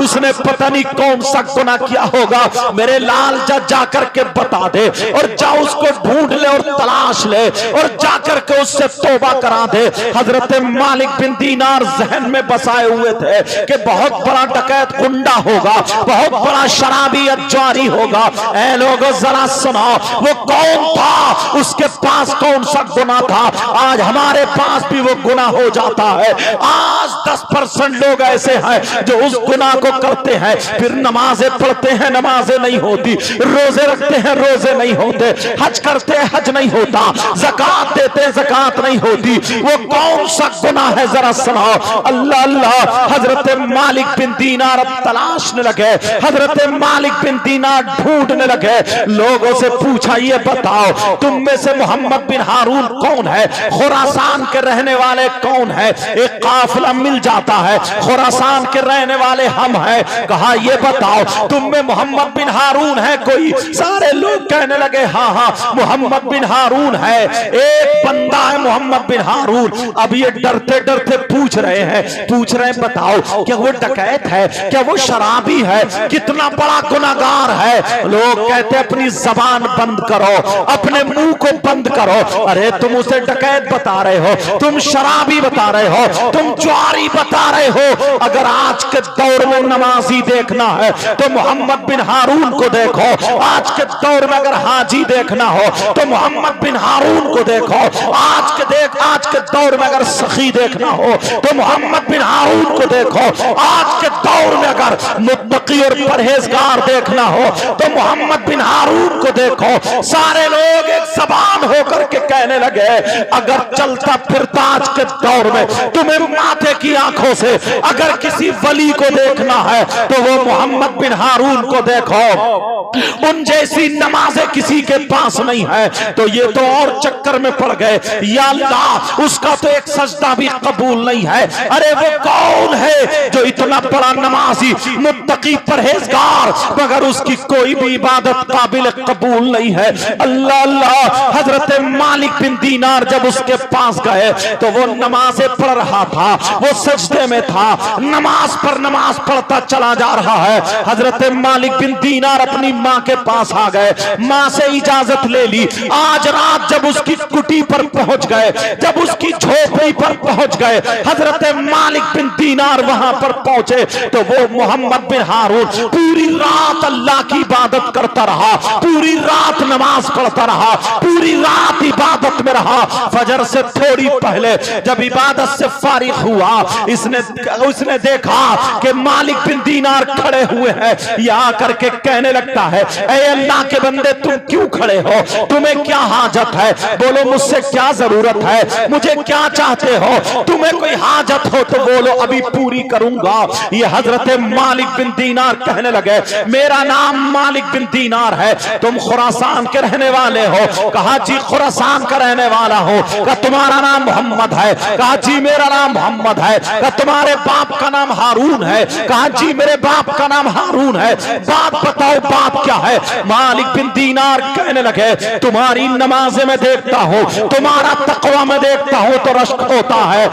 A: उसने पता नहीं कौन सा गुनाह किया होगा, मेरे लाल जा करके बता दे और जा उसको ढूंढ ले और तलाश ले और जा करके उससे तौबा करा दे। हजरत मालिक बिन दीनार जहन में बसाए हुए थे कि बहुत बड़ा डकैत गुंडा होगा, बहुत बड़ा शराबी अज्वारी होगा। ऐ लोगों जरा सुनो, वो कौन था, उसके पास कौन सा गुनाह था। आज हमारे पास भी वो गुनाह हो जाता है। आज 10% लोग ऐसे हैं जो उस गुनाह को करते हैं, फिर नमाजें पढ़ते हैं, नमाजें नहीं होती, रोजे रखते हैं, रोजे नहीं होते, हज करते हैं, हज नहीं होता, ज़कात देते हैं, ज़कात नहीं होती। वो कौन सा गुनाह है जरा सुनाओ। अल्लाह अल्लाह। हजरत मालिक बिन दीनार अब तलाशने लगे, हजरत मालिक बिन दीनार ढूंढने लगे। लोगों से पूछा ये बताओ तुम में से मोहम्मद बिन हारून कौन है, खुरासान के रहने वाले कौन है। एक काफिला मिल जाता है, खुरासान के रहने वाले हम हैं। कहा ये बताओ तुम में मोहम्मद बिन हारून है कोई। सारे लोग कहने लगे हाँ हाँ मोहम्मद बिन हारून है, एक बंदा है मोहम्मद बिन हारून। अब ये डरते डरते पूछ रहे हैं बताओ क्या वो डकैत है, क्या वो शराबी है, कितना बड़ा गुनाहगार है। लोग कहते अपनी जबान बंद करो, अपने मुंह को बंद करो। अरे तुम उसे डकैत बता रहे हो, तुम शराबी बता रहे हो, तुम ज्वारी बता रहे हो। अगर आज के दौर में नमाजी देखना है तो मोहम्मद बिन हारून को देखो। आज के दौर में अगर हाजी देखना हो तो मोहम्मद बिन हारून को देखो। आज के दौर में अगर सखी देखना हो तो मोहम्मद बिन हारून को देखो। आज के दौर में अगर मुत्तकी और परहेजगार देखना हो तो मोहम्मद बिन हारून को देखो। सारे लोग एक जबान होकर के कहने लगे अगर चलता फिरता आज के दौर में तुम्हें माथे की आंखों से अगर किसी वली को देखना है तो वो मोहम्मद बिन हारून को देखो। उन जैसी नमाजें किसी के पास नहीं है। तो ये तो और चक्कर में पड़ गए, या अल्लाह उसका तो एक सजदा भी कबूल नहीं है। अरे वो कौन है जो इतना बड़ा नमाजी, मुत्तकी, परहेजगार, मगर उसकी कोई भी इबादत काबिल कबूल नहीं है। अल्लाह अल्लाह। हजरत मालिक बिन दीनार जब उसके पास गए तो वो नमाजें पढ़ रहा था, वो सजदे में था, नमाज पर नमाज पढ़ता चला जा रहा है। हजरत मालिक बिन दीनार अपनी माँ के पास आ गए, माँ से इजाजत ले ली। आज रात जब उसकी कुटी पर पहुंच गए, जब उसकी झोपड़ी पर पहुंच गए, हजरत मालिक बिन दीनार वहां पर पहुंचे तो वो मोहम्मद बिन हारून पूरी रात अल्लाह की इबादत करता रहा, पूरी रात नमाज पढ़ता रहा, पूरी रात इबादत में रहा। फजर से थोड़ी पहले जब इबादत से फारिग हुआ, उसने देखा कि मालिक बिन दीनार खड़े हुए हैं। यहाँ करके कहने लगता है ऐ अल्लाह के बंदे तुम क्यों खड़े हो, तुम्हें क्या हाजत है, बोलो मुझसे क्या जरूरत है, मुझे क्या चाहते हो, तुम्हें कोई हाजत हो तो बोलो अभी पूरी करूंगा। ये हजरत मालिक बिन दीनार कहने लगे मेरा नाम मालिक बिन दीनार है, तुम खुरासान के रहने वाले हो। कहा जी खुरासान का रहने वाला हो। कहा तुम्हारा नाम मोहम्मद है। कहा जी मेरा नाम मोहम्मद है। कहा तुम्हारे बाप का नाम हारून है। कहा जी मेरे बाप का नाम हारून है। बात बताओ बात क्या है। मालिक बिन दीनार कहने लगे तुम्हारी नमाज़ें में देखता हूं, तुम्हारा तकवा में देखता हूं तो रश्क होता है,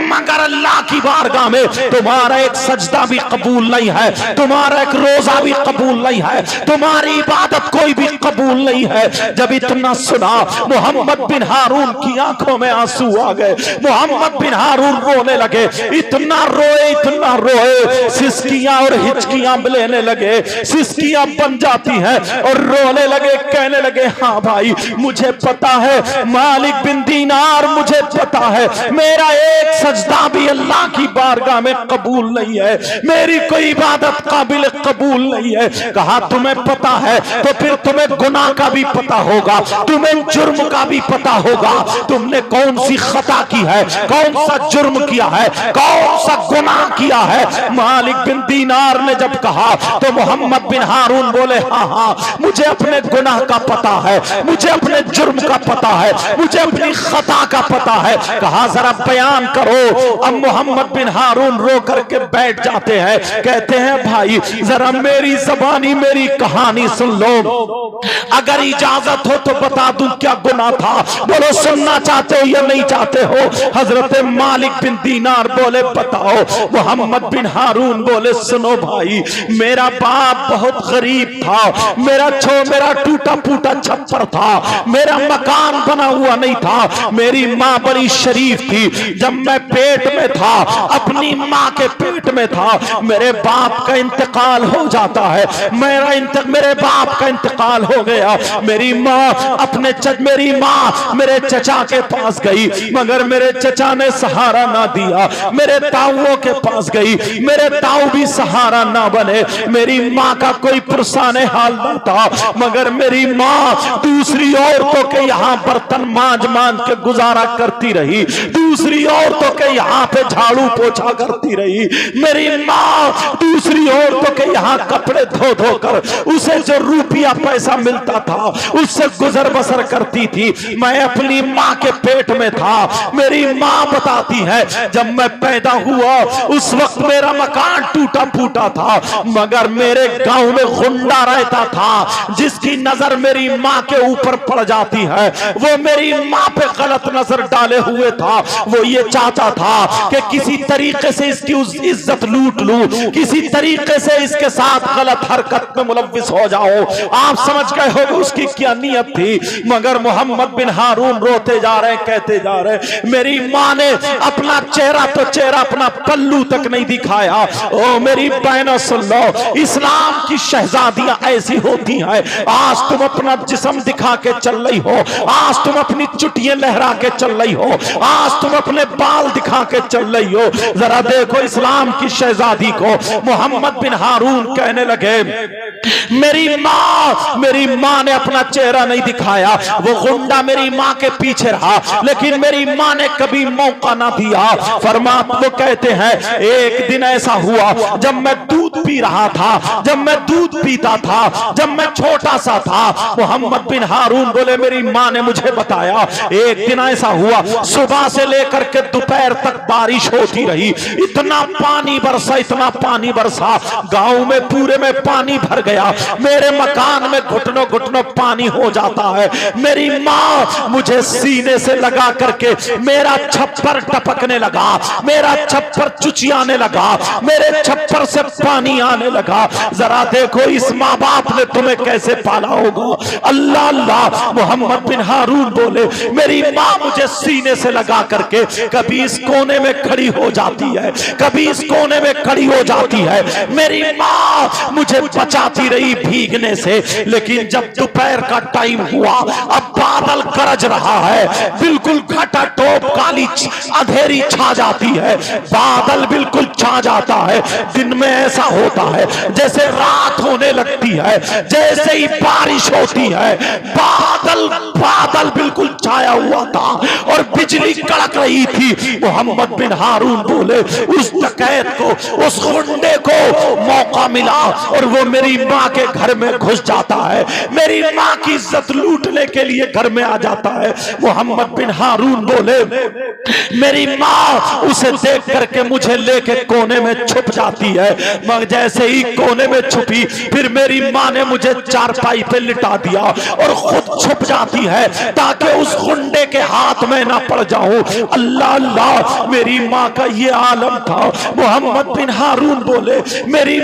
A: मगर अल्लाह की बारगाह में तुम्हारा एक सजदा भी कबूल नहीं है, तुम्हारा एक रोजा भी कबूल नहीं है, तुम्हारी इबादत कोई भी कबूल नहीं है। जब इतना सुना मोहम्मद बिन हारून की आंखों में आंसू आ गए। मोहम्मद बिन हारून रोने लगे, इतना रोए, सिसकियां और हिचकियां लेने लगे, सिसकियां बन जाती हैं और रोने लगे, कहने लगे हाँ भाई मुझे पता है मालिक बिन दीनार, मुझे पता है मेरा एक सजदा भी अल्लाह की बारगाह में कबूल नहीं है, मेरी कोई इबादत काबिल कबूल नहीं है। कहा तुम्हें पता है तो फिर तुम्हें गुनाह का भी पता होगा, तुम्हें जुर्म का भी पता होगा तुमने कौन सी खता की है, कौन सा जुर्म किया है, कौन सा गुनाह किया है। मालिक बिन दीनार ने जब कहा तो मोहम्मद बिन हारून बोले हाँ हाँ मुझे अपने गुनाह का पता है, मुझे अपने जुर्म का पता है, मुझे अपनी खता का पता है। कहा जरा बयान करो। अब मोहम्मद बिन हारून रो करके बैठ जाते हैं, कहते हैं भाई जरा मेरी ज़बानी मेरी कहानी सुन लो, अगर इजाजत हो तो बता दूं क्या गुनाह था। बोलो सुनना चाहते हो या नहीं चाहते हो। हजरत मालिक बिन दीनार बोले बताओ। मोहम्मद बिन हारून बोले सुनो भाई, मेरा बाप बहुत गरीब था, मेरा टूटा फूटा छप्पर था, मेरा मकान बना हुआ नहीं था, मेरी माँ बड़ी शरीफ थी। जब मैं पेट में था, अपनी माँ के पेट में था, मेरे बाप का इंतकाल हो जाता है, मेरे बाप का इंतकाल हो गया। मेरी माँ मेरे चचा के पास गई, मगर मेरे चचा ने सहारा ना दिया। मेरे ताऊओं के पास गई, मेरे ताऊ भी सहारा ना बने। मेरी माँ का कोई पुरसाने हाल ना था, मगर मेरी माँ दूसरी औरतों के यहाँ बर्तन मांज मांज के गुजारा करती रही, दूसरी औरतों के यहाँ पे झाड़ू पोछा करती रही। मेरी माँ दूसरी औरतों के यहाँ कपड़े धो धो कर उसे जो रुपया पैसा मिलता था उससे गुजर बसर करती थी। मैं अपनी माँ के पेट में था। मेरी माँ बताती है जब मैं पैदा हुआ उस वक्त मेरा मकान टूटा फूटा था, मगर मेरे गांव में गुंडा रहता था जिसकी नजर मेरी माँ के ऊपर पड़ जाती है। वो मेरी माँ पे गलत नजर डाले हुए था। वो ये चाहता था कि किसी तरीके से इसकी इज्जत लूट लूं, किसी तरीके से इसके साथ गलत हरकत में मुलव्विस हो जाओ। आप समझ गए होंगे उसकी क्या नियत थी। मगर मोहम्मद बिन हारून रोते जा रहे, कहते जा रहे, मेरी माँ ने अपना चेहरा तो चेहरा अपना पल्लू तक नहीं दिखाया। ओ मेरी बहनों सुन लो, इस्लाम की शहजादियां ऐसी होती हैं। आज तुम अपना जिस्म दिखा के चल रही हो, आज तुम अपनी चुटियां लहरा के चल रही हो, आज तुम अपने बाल दिखा के चल रही हो। जरा देखो इस्लाम की शहजादी को। मोहम्मद बिन हारून कहने लगे मेरी माँ ने अपना चेहरा नहीं दिखाया, वो गुंडा मेरी माँ के पीछे रहा, लेकिन मेरी माँ ने कभी मौका ना दिया। वो कहते हैं एक दिन ऐसा हुआ जब मैं दूध पी रहा था, जब मैं दूध पीता था, जब मैं छोटा सा था। मोहम्मद बिन हारून बोले मेरी माँ ने मुझे बताया एक दिन ऐसा हुआ, सुबह से लेकर के दोपहर तक बारिश होती रही, इतना पानी बरसा, गांव में पूरे में पानी भर गया, मेरे मकान में घुटनों घुटनों पानी हो जाता है। मेरी माँ मुझे सीने से लगा करके मेरा छप्पर टपकने लगा, मेरा छप्पर चुचियाने लगा, मेरे छप्पर से पानी आने लगा। जरा देखो इस माँ बाप ने तुम्हें कैसे पाला होगा। अल्लाह अल्लाह। मोहम्मद बिन हारून बोले मेरी माँ मुझे सीने से लगा करके कभी इस कोने में खड़ी हो जाती है, कभी इस कोने में खड़ी हो जाती है। मेरी माँ मुझे बचाती रही भीगने से, लेकिन जब दोपहर का टाइम हुआ, अब बादल गरज रहा है, बिल्कुल घटा टोप काली अंधेरी छा जाती है, बादल बिल्कुल छा जाता है। दिन में ऐसा होता है जैसे रात होने लगती है, जैसे ही बारिश होती है बादल बिल्कुल छाया हुआ था और बिजली कड़क रही थी। मोहम्मद बिन हारून बोले उस डकैत को, उस गुंडे को मौका मिला और वो मेरी माँ के घर में घुस जाता है, मेरी माँ की इज्जत लूटने के लिए घर में आ जाता है। मोहम्मद बिन हारून बोले मेरी माँ उसे देख करके मुझे लेके कोने में छुप जाती है, मगर जैसे ही कोने में छुपी फिर मेरी माँ ने मुझे चारपाई पे लिटा दिया और खुद छुप जाती है ताकि उस गुंडे के हाथ में ना पड़ जाऊं। अल्लाह अल्लाह। मेरी माँ का ये आलम था। मोहम्मद बिन हारून बोले मेरी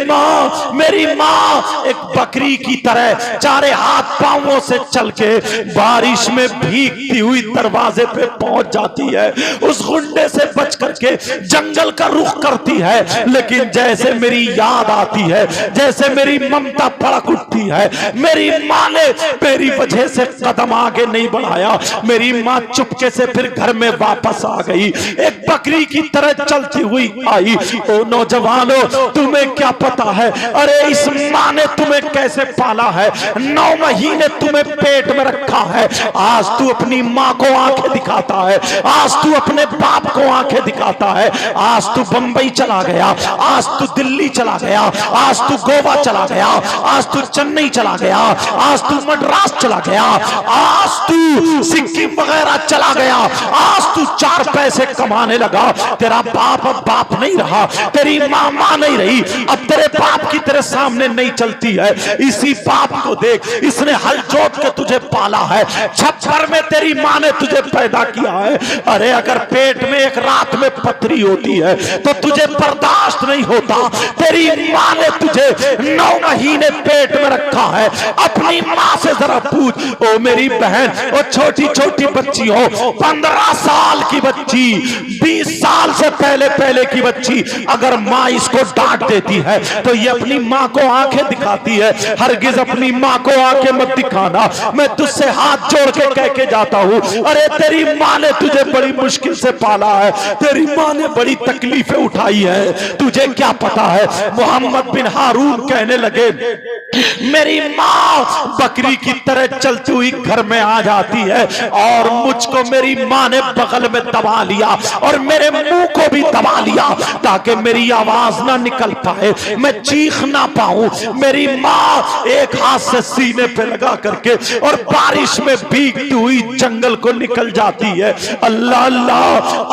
A: माँ एक बकरी की तरह चारे हाथ पांवों से चल के बारिश में भीगती हुई दरवाजे पे पहुंच जाती है, उस गुंडे से बच करके जंगल का रुख करती है। लेकिन जैसे मेरी याद आती है, जैसे मेरी ममता भड़क उठती है, मेरी माँ ने मेरी वजह से कदम आगे नहीं बढ़ाया। मेरी माँ चुपके से फिर घर में वापस आ गई, एक बकरी की तरह चलती हुई आई। ओ नौजवानों, तुम्हें क्या पता है, अरे इस माँ ने तुम्हें कैसे पाला है, 9 महीने तुम्हें पेट में रखा है, आज तू अपनी माँ को आंखें दिखाता है, आज तू अपने बाप को आंखें दिखाता है। आज तू बंबई चला गया, आज तू दिल्ली चला गया, आज तू गोवा चला गया, आज तू चेन्नई चला गया, आज तू मद्रास चला गया, आज तू सिक्किम वगैरह चला गया, आज तू 4 पैसे कमाने लगा। तेरा बाप अब बाप नहीं रहा, तेरी माँ माँ नहीं रही, अब तेरे बाप की तेरे सामने नहीं चलती है। इसी बाप को देख, इसने हल जोत के तुझे पाला है, छप्पर में तेरी माँ ने तुझे पैदा किया है। अरे अगर पेट में एक रात में पथरी होती है तो तुझे बर्दाश्त नहीं होता। तेरी माँ ने तुझे 9 महीने पेट में रखा है। अपनी माँ से जरा पूछ, ओ मेरी बहन, ओ छोटी छोटी बच्ची हो, 15 साल की बच्ची, 20 साल से पहले की बच्ची, अगर माँ इसको डांट देती है तो ये अपनी माँ को आंखें दिखाती है। हरगिज अपनी माँ को आंखें मत दिखाना, मैं तुझसे हाथ जोड़ के कह के जाता हूँ। अरे तेरी माँ ने तुझे बड़ी मुश्किल से पाला है, तेरी माँ ने बड़ी तकलीफें उठाई है, तुझे क्या पता है। मोहम्मद बिन हारून कहने लगे, मेरी माँ बकरी की तरह चलती हुई घर में आ जाती है और मुझको मेरी माँ ने बगल में दबा लिया और मेरे मुंह को भी दबा लिया ताकि मेरी आवाज ना निकल पाए, मैं चीख ना पाऊं। मेरी माँ एक हाथ से सीने पे लगा करके और बारिश में भीगती हुई जंगल को निकल जाती है। अल्लाह अल्लाह,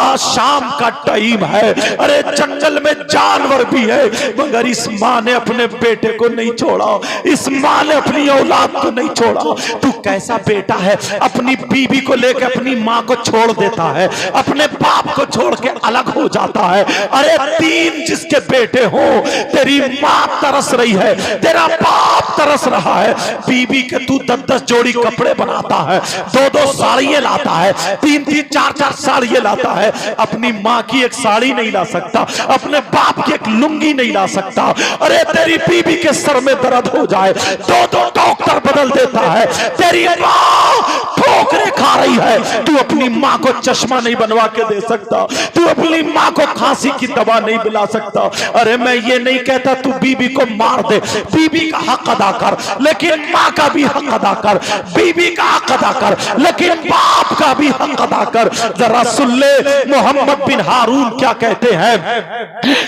A: आज शाम का टाइम है, अरे जंगल में जानवर भी है, मगर इस माँ ने अपने बेटे को नहीं छोड़ा, इस माँ ने अपनी औलाद को नहीं छोड़ा। तू कैसा बेटा है, अपनी बीवी को लेकर अपनी माँ को छोड़ देता है, अपने बाप को छोड़ के अलग हो जाता है। अरे 3 जिसके बेटे हो, तेरी माँ तरस रही है, तेरा बाप तरस रहा है, बीवी के तू 10-10 जोड़ी कपड़े बनाता है, 2-2 साड़ियां लाता है, 3-3 4-4 साड़ियां लाता है, अपनी माँ की एक साड़ी नहीं ला सकता, अपने बाप की एक लुंगी नहीं ला सकता। अरे तेरी बीवी के सर में दर्द हो जाए 2-2 डॉक्टर बदल देता है, तेरी माँ ठोकरे खा रही है, तू अपनी माँ को चश्मा नहीं बनवा के दे सकता, तू अपनी माँ को खांसी की दवा नहीं पिला सकता। अरे मैं ये नहीं कहता तू बीवी को मार दे, बीवी का हक अदा कर, लेकिन माँ का भी हक अदा कर, बीवी का हक अदा कर, लेकिन बाप का भी हक अदा कर। जरा सुन ले मोहम्मद बिन हारून क्या कहते हैं,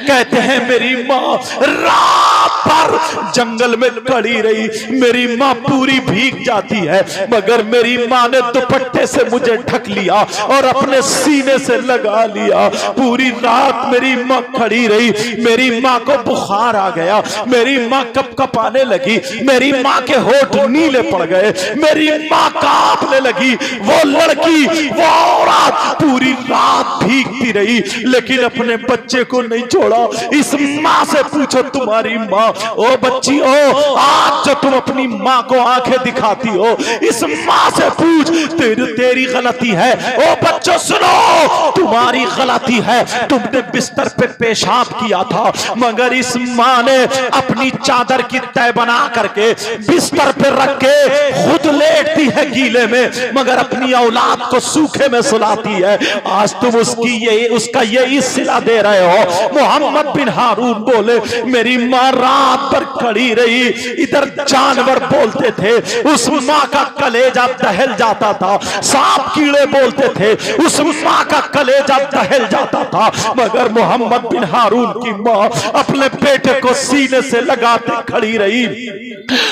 A: कहते हैं मेरी माँ रात भर जंगल में खड़ी रही, मेरी माँ पूरी भीग जाती है, मगर मेरी माँ ने दुपट्टे से मुझे ढक लिया और अपने सीने से लगा लिया। पूरी रात मेरी माँ खड़ी रही, मेरी माँ को बुखार आ गया, मेरी माँ कपकपाने लगी, मेरी माँ के होठ नीले पड़ गए, मेरी माँ कांपने लगी। वो लड़की, वो औरत पूरी रात भीगती रही, लेकिन अपने बच्चे को नहीं छोड़ा। इस माँ से पूछो, तुम्हारी माँ, ओ बच्ची ओ, आज जो तुम अपनी माँ को आंखें दिखाती हो, इस माँ से पूछ, तेरी गलती है। ओ बच्चों सुनो, तुम्हारी गलती है, तुमने बिस्तर पे पेशाब किया था, मगर इस माँ ने अपनी चादर की तह बना करके बिस्तर पे रख के खुद लेटती है गीले में, मगर अपनी औलाद को सूखे में सुलाती है। आज तुम उसका यही सिला दे रहे हो। मोहम्मद बिन हारून बोले, मेरी माँ रात भर खड़ी रही, इधर जानवर बोलते थे, उस माँ का कलेजा दहल जाता था, सांप कीड़े बोलते थे, उस माँ का कलेजा दहल जाता था, मगर मोहम्मद बिन हारून की माँ अपने बेटे को सीने से लगाते खड़ी रही,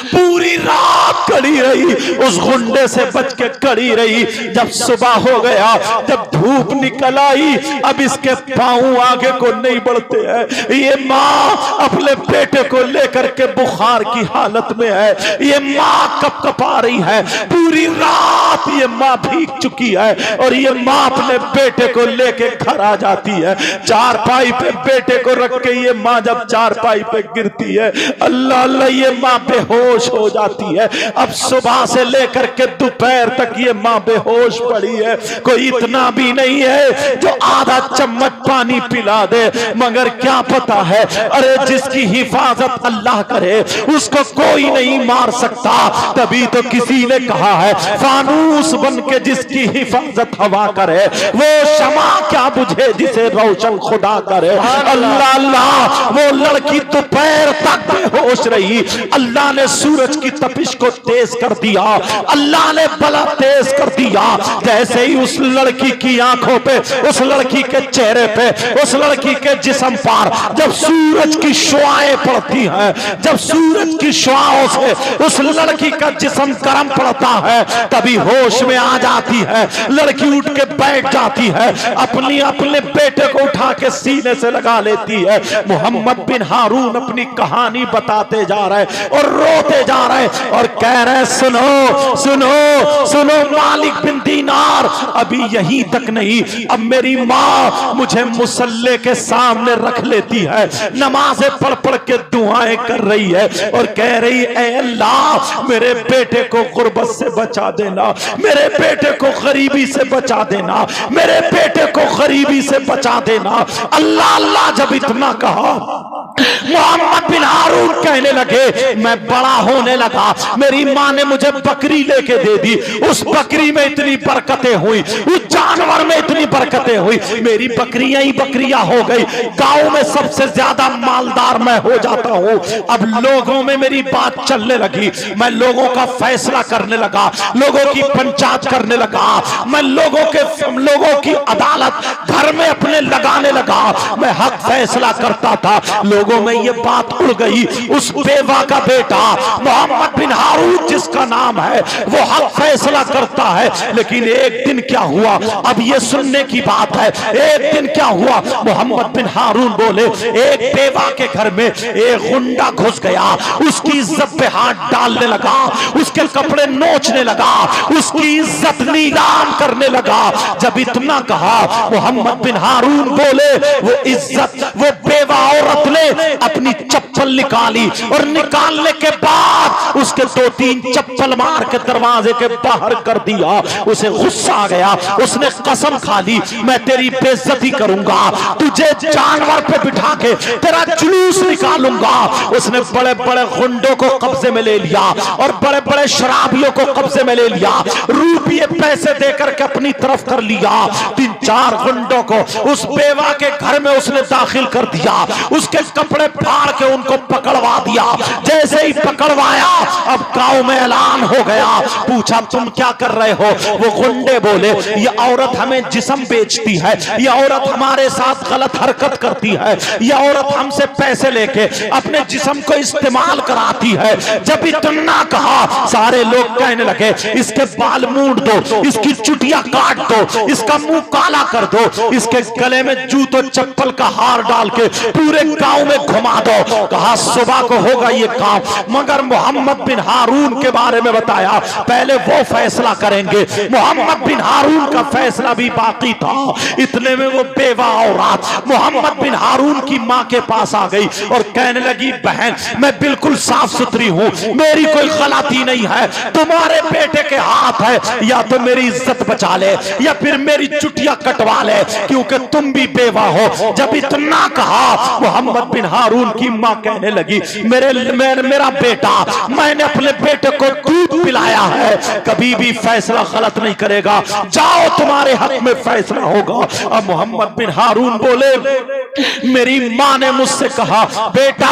A: पूरी रात खड़ी रही, उस गुंडे से बच के खड़ी रही। जब सुबह हो गया, जब धूप निकल आई, अब इसके पांव आगे को नहीं बढ़ते हैं, ये माँ अपने बेटे को लेकर के बुखार की हालत में है, ये माँ कपकपा रही है, पूरी रात ये माँ भीग चुकी है, और ये माँ अपने बेटे को लेके घर आ जाती है। चारपाई पे बेटे को रख के ये माँ जब चारपाई पे गिरती है, अल्लाह अल्लाह, ये माँ बेहोश हो जाती है। अब सुबह से लेकर के दोपहर तक ये माँ बेहोश पड़ी है, कोई इतना भी नहीं है जो आधा चम्मच पानी पिला दे, मगर क्या पता है, अरे जिसकी हिफाजत अल्लाह करे उसको कोई नहीं मार सकता। तभी तो किसी ने कहा है फानूस बन के जिसकी हिफाजत हवा करे वो शमा क्या बुझे जिसे रोशन खुदा करे। अल्लाह अल्लाह, वो लड़की दोपहर तक बेहोश रही, अल्लाह ने सूरज की तपिश को तेज कर दिया, अल्लाह ने बला तेज कर दिया। जैसे ही उस लड़की की आंखों पे, उस लड़की के चेहरे पे, उस लड़की के जिस्म पर जब सूरज की शुआएं पड़ती हैं, जब सूरज की शुआओं से उस लड़की का जिस्म गर्म पड़ता है, तभी होश में आ जाती है। लड़की उठ के बैठ जाती है, अपने बेटे को उठा के सीने से लगा लेती है। मोहम्मद बिन हारून अपनी कहानी बताते जा रहे और रोते जा रहे और कह रहे सुनो सुनो सुनो मालिक बिन दीनार, अभी यहीं तक नहीं, अब मेरी माँ मुझे मुसल्ले के सामने रख लेती है, नमाजें पढ़ पढ़ के दुआएं कर रही है और कह रही ऐ अल्लाह मेरे बेटे को गुर्बत से बचा देना, मेरे बेटे को गरीबी से बचा देना, मेरे बेटे को गरीबी से बचा देना। अल्लाह अल्लाह जब इतना कहा, मोहम्मद बिन हारून कहने लगे मैं बड़ा होने लगा, मेरी माँ ने मुझे बकरी लेके दे दी, उस बकरी में इतनी बरकतें हुई, उस जानवर में इतनी बरकतें हुई, मेरी बकरियां ही बकरियां हो गई, गांव में सबसे ज्यादा मालदार मैं हो जाता हूँ। अब लोगों में मेरी बात चलने लगी, मैं लोगों का फैसला करने लगा, लोगों की पंचायत करने लगा, मैं लोगों की अदालत घर में अपने लगाने लगा, मैं हक फैसला करता था। लोगों में ये बात उड़ गई, उस बेवा का बेटा मोहम्मद बिन हारून जिसका नाम है वो हक फैसला करता है। लेकिन एक दिन क्या हुआ, अब ये सुनने की बात है, एक दिन क्या हुआ, मोहम्मद बिन हारून बोले एक बेवा के घर में एक गुंडा घुस गया, उसकी इज्जत पे हाथ डालने लगा, उसके कपड़े नोचने लगा, उसकी इज्जत नीलाम करने लगा। जब इतना कहा मोहम्मद बिन हारून बोले वो इज्जत, वो बेवा औरत ने अपनी चप्पल निकाली और निकालने के बाद उसके 2-3 चप्पल मार के दरवाजे के बाहर कर दिया। उसे गुस्सा आ गया, उसने कसम खा ली मैं तेरी बेइज्जती करूंगा, तुझे जानवर पे बिठा के तेरा जुलूस निकालूंगा। उसने बड़े बड़े गुंडों को कब्जे में ले लिया और बड़े बड़े शराबियों को कब्जे में ले लिया, रुपये पैसे देकर के अपनी तरफ कर लिया। 3-4 गुंडों को उस बेवा के घर में उसने दाखिल कर दिया, उसके कपड़े फाड़ के उनको पकड़वा दिया। जैसे ही पकड़वाया अब गांव में ऐलान हो गया, पूछा तुम क्या कर रहे हो? वो गुंडे बोले ये औरत हमें जिस्म बेचती है, ये औरत हमारे साथ गलत हरकत करती है, ये औरत हमसे पैसे लेके अपने जिस्म को इस्तेमाल कराती है। जब इतना कहा सारे लोग कहने लगे इसके बाल मूंड दो, इसकी चुटिया काट दो, इसका मुंह काला कर दो, इसके गले में जूतों चप्पल का हार डाल के पूरे गांव में घुमा दो। कहा सुबह को होगा ये काम, मगर मोहम्मद बिन हारून के बारे में बताया पहले वो फैसला करेंगे। मोहम्मद बिन हारून का फैसला भी बाकी था। इतने में वो बेवा औरत मोहम्मद बिन हारून की माँ के पास आ गई और कहने लगी बहन मैं बिल्कुल साफ सुथरी हूँ, मेरी कोई गलती नहीं है, तुम्हारे बेटे के हाथ है, या तो मेरी इज्जत बचा ले या फिर मेरी चुटिया कटवा ले, क्योंकि तुम भी बेवा हो। जब इतना कहा मोहम्मद बिन हारून की माँ कहने लगी मेरा बेटा, मैंने अपने बेटे को दूध पिलाया है, कभी भी फैसला गलत नहीं करेगा, जाओ तुम्हारे हक में फैसला होगा। अब मोहम्मद बिन हारून बोले मेरी माँ ने मुझसे कहा बेटा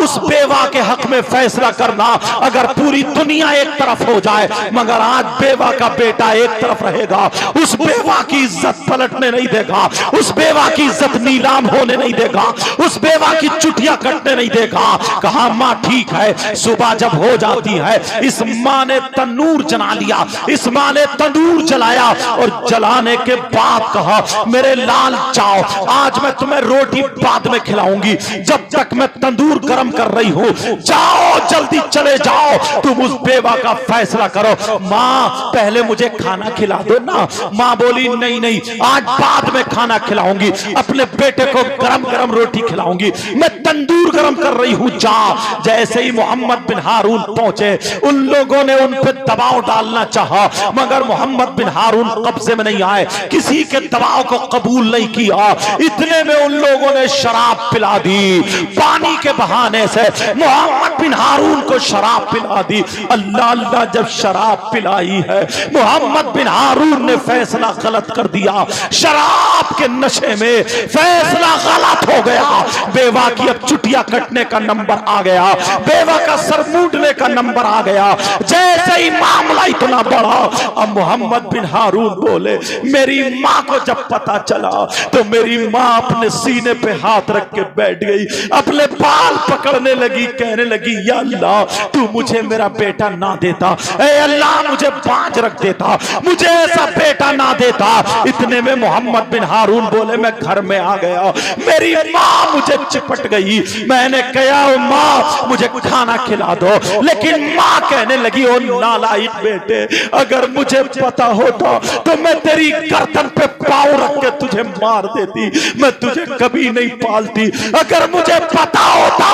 A: उस बेवा के हक में फैसला करना, अगर पूरी दुनिया एक तरफ हो जाए मगर आज बेवा का बेटा एक तरफ रहेगा, उस बेवा की इज्जत पलटने नहीं देगा, उस बेवा की इज्जत नीलाम होने नहीं देगा, उस बेवा की चुटिया कटने नहीं देगा। कहा माँ ठीक है। सुबह जब हो जाती है इस माँ ने तंदूर जला लिया, इस माँ ने तंदूर जलाया और जलाने के बाद कहा मेरे लाल जाओ, आज मैं तुम्हें रोटी बाद में खिलाऊंगी, जब तक मैं तंदूर गर्म कर रही हूं। जाओ जल्दी चले जाओ, तुम उस बेवा का फैसला करो। माँ पहले मुझे खाना खिला दो ना। माँ बोली नहीं नहीं, आज बाद में खाना खिलाऊंगी, अपने बेटे को गरम गरम रोटी खिलाऊंगी, मैं तंदूर गरम कर रही हूं। जा। जैसे ही मोहम्मद बिन हारून पहुंचे, उन लोगों ने उन पे दबाव डालना चाहा, मगर मोहम्मद बिन हारून कब्जे में नहीं आए, किसी के दबाव को कबूल नहीं किया। इतने में उन लोगों ने शराब पिला दी, पानी के बहाने से मोहम्मद बिन हारून को शराब पिला दी। अल्लाह अल्लाह, जब शराब पिलाई है, मोहम्मद बिन हारून ने फैसला गलत कर दिया। शराब के नशे में फैसला गलत हो गया। बेवा की अब चुटिया कटने का नंबर आ गया, बेवा का सर मूंडने का नंबर आ गया। जैसे ही मामला इतना बड़ा, अब मोहम्मद बिन हारून बोले, मेरी माँ को जब पता चला तो मेरी माँ अपने सीने पे हाथ रख के बैठ गई, अपने बाल पकड़ने लगी, कहने लगी, या अल्लाह तू मुझे मेरा बेटा ना देता, ए अल्लाह मुझे बांझ रख देता, मुझे ऐसा बेटा ना देता। इतने में मोहम्मद बिन हारून बोले, मैं घर में आ गया, मेरी माँ मुझे चिपट गई, मैंने कहा माँ मुझे खाना खिला दो, लेकिन माँ कहने लगी, ओ नालायक बेटे, अगर मुझे पता होता तो मैं तेरी गर्दन पे पाँव रख के तुझे मार देती, मैं तुझे कभी नहीं पालती। अगर मुझे पता होता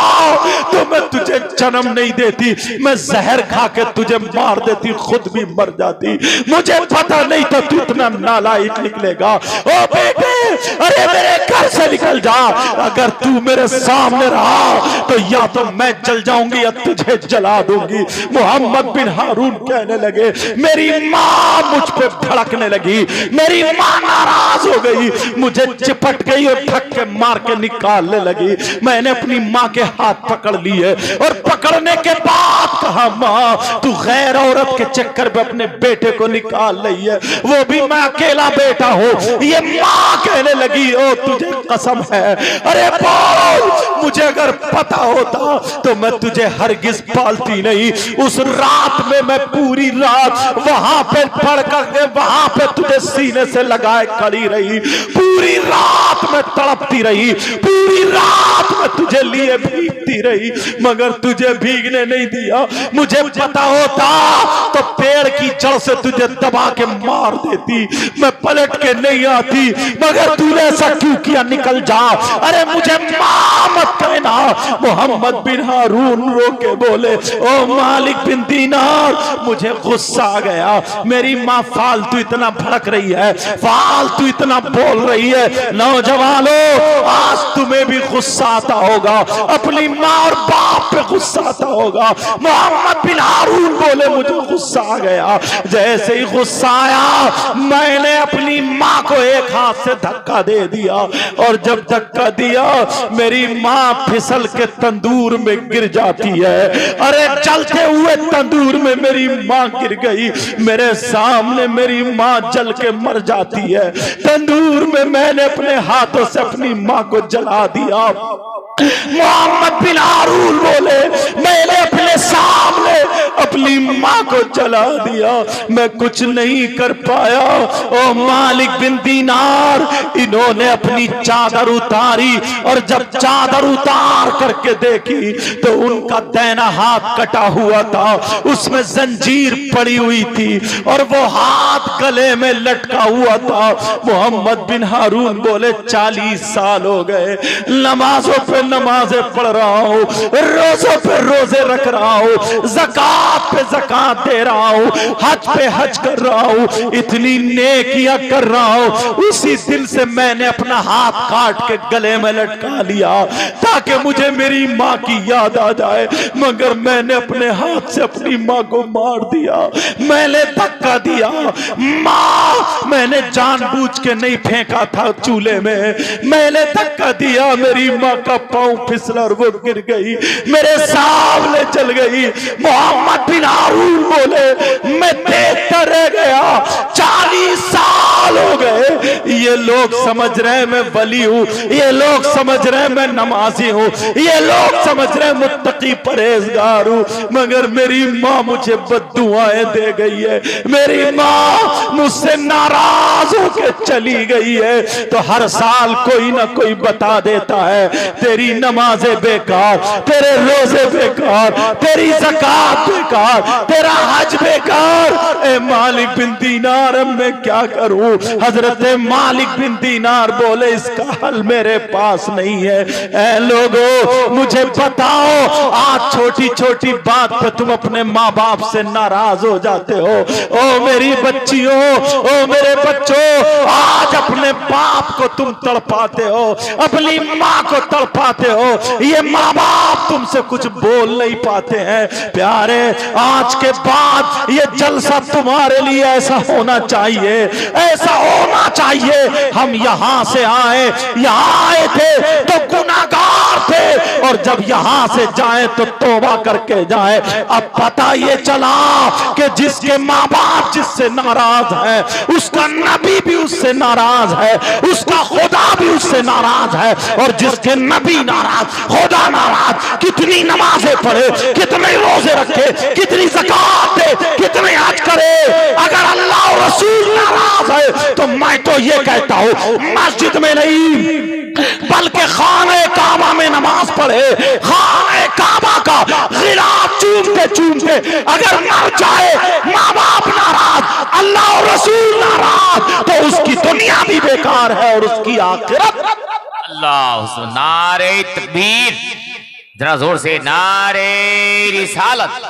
A: तो मैं तुझे जन्म नहीं देती, मैं जहर खा के तुझे मार देती, खुद भी मर जाती। मुझे पता नहीं था तू इतना नालायक निकलेगा। ओ बेटे, अरे मेरे घर से निकल जा, अगर तू मेरे सामने रहा तो या तो मैं जल जाऊंगी या तुझे जला दूंगी। मोहम्मद बिन हारून कहने लगे, मेरी माँ मुझ पे भड़कने लगी, मेरी माँ नाराज हो गई, मुझे चिपट गई और ठक के मार के निकालने लगी। मैंने अपनी माँ के हाथ पकड़ लिए और पकड़ने के बाद कहा, माँ तू गैर औरत के चक्कर पे अपने बेटे को निकाल रही है, वो भी मैं अकेला बेटा हूँ। ये माँ कहने लगी, ओ तुझे कसम है, अरे बोल, मुझे अगर पता होता तो मैं तुझे हरगिज पालती नहीं। उस रात में मैं पूरी रात वहां पे पड़ करके वहां पे तुझे सीने से लगाए खड़ी रही, पूरी रात में तड़पती रही, पूरी रात में तुझे लिए भीगती रही, मगर तुझे भीगने नहीं दिया। मुझे पता होता तो पेड़ की जड़ से तुझे दबा के मार देती, मैं पलट के नहीं आती, मगर तूने ऐसा क्यों किया, निकल जा। अरे मुझे मां मत कहना। मोहम्मद बिन हारून रो के बोले, ओ मालिक बिन दीनार, मुझे गुस्सा आ गया, मेरी माँ फालतू इतना भड़क रही है, फालतू इतना बोल रही है। नौजवानों, आज तुम्हें भी गुस्सा आता होगा, अपनी माँ और बाप पे गुस्सा आता होगा। मोहम्मद बिन हारून बोले, मुझे गुस्सा आ गया, जैसे ही गुस्सा आया मैंने अपनी माँ को एक हाथ से धक्का दे दिया, और जब धक्का दिया मेरी माँ फिसल के तंदूर में गिर जाती है। अरे जलते हुए तंदूर में मेरी माँ गिर गई, मेरे सामने मेरी माँ जल के मर जाती है। तंदूर में मैंने अपने हाथों से अपनी माँ को जला दिया। मोहम्मद बिन हारून बोले, मैंने अपने सामने अपनी माँ को जला दिया, मैं कुछ नहीं कर पाया। ओ मालिक बिन दीनार, इन्होंने अपनी चादर उतारी, और जब चादर उतार करके देखी तो उनका दाहिना हाथ कटा हुआ था, उसमें जंजीर पड़ी हुई थी, और वो हाथ गले में लटका हुआ था। मोहम्मद बिन हारून बोले, 40 साल हो गए, नमाजों पे नमाजें पढ़ रहा हूँ, रोजों पे रोजे रख रहा हूँ, ज़कात पे ज़कात दे रहा हूँ, हज पे हज कर रहा हूँ, इतनी नेकियां कर रहा हूँ। उसी दिल से मैंने अपना हाथ काट के गले में लटका लिया ताकि मुझे मेरी माँ की याद आ जाए, मगर मैंने अपने हाथ से अपनी माँ को मार दिया, मैंने धक्का दिया। माँ, मैंने जानबूझ के नहीं फेंका था चूल्हे में, मैंने धक्का दिया, मेरी माँ का पांव फिसला और वो गिर गई, मेरे सामने चल गई। मोहम्मद बिन हारून बोले, मैं देखता रह गया, 40 साल हो गए, ये लोग समझ रहे मैं वली हूँ, ये लोग समझ रहे मैं नमाजी हूँ, ये लोग समझ रहे मुत्तकी परहेजगार हूँ, मगर मेरी माँ मुझे बद्दुआएं दे गई है, मेरी माँ मुझसे नाराज होकर चली गई है। तो हर साल कोई ना कोई बता देता है तेरी नमाजें बेकार, तेरे रोजे बेकार, तेरी ज़कात बेकार, तेरा हज बेकार। ए मालिक बिन दीनार अब मैं क्या करूं? हजरत मालिक बिन दीनार बोले इसका हल मेरे पास नहीं है। ए लोगों मुझे बताओ, आज छोटी छोटी बात पे तुम अपने माँ बाप से नाराज हो जाते हो। ओ मेरी बच्चियों, ओ मेरे बच्चों, आज अपने बाप को तुम तड़पाते हो, अपनी माँ को तड़पाते हो, ये माँ बाप तुमसे कुछ बोल नहीं पाते हैं। प्यारे, आज के बाद ये जलसा तुम्हारे लिए ऐसा होना चाहिए, ऐसा होना चाहिए। हम यहां से आए, यहां आए थे तो गुनाहगार थे, और जब यहां से जाए तो तौबा करके जाए। अब पता ये चला कि जिसके माँ बाप जिससे नाराज है, उसका नबी भी उससे नाराज है, उसका खुदा भी उससे नाराज है, और जिसके नबी नाराज, खुदा नाराज। कितनी नमाजें पढ़े, कितने रोजे रखे, कितनी ज़कात दे, कितने हज करे, अगर अल्लाह और रसूल नाराज है तो मैं तो ये कहता हूं मस्जिद में नहीं बल्कि खाने काबा में नमाज पढ़े। खाने काबा का गिलाफ चूमते चूमते अगर मर जाए, माँ बाप नाराज, अल्लाह और रसूल नाराज, तो उसकी दुनिया भी बेकार है और उसकी आखिरत।
B: अल्लाह, नारे तकबीर, जरा जोर से नारे रिसालत,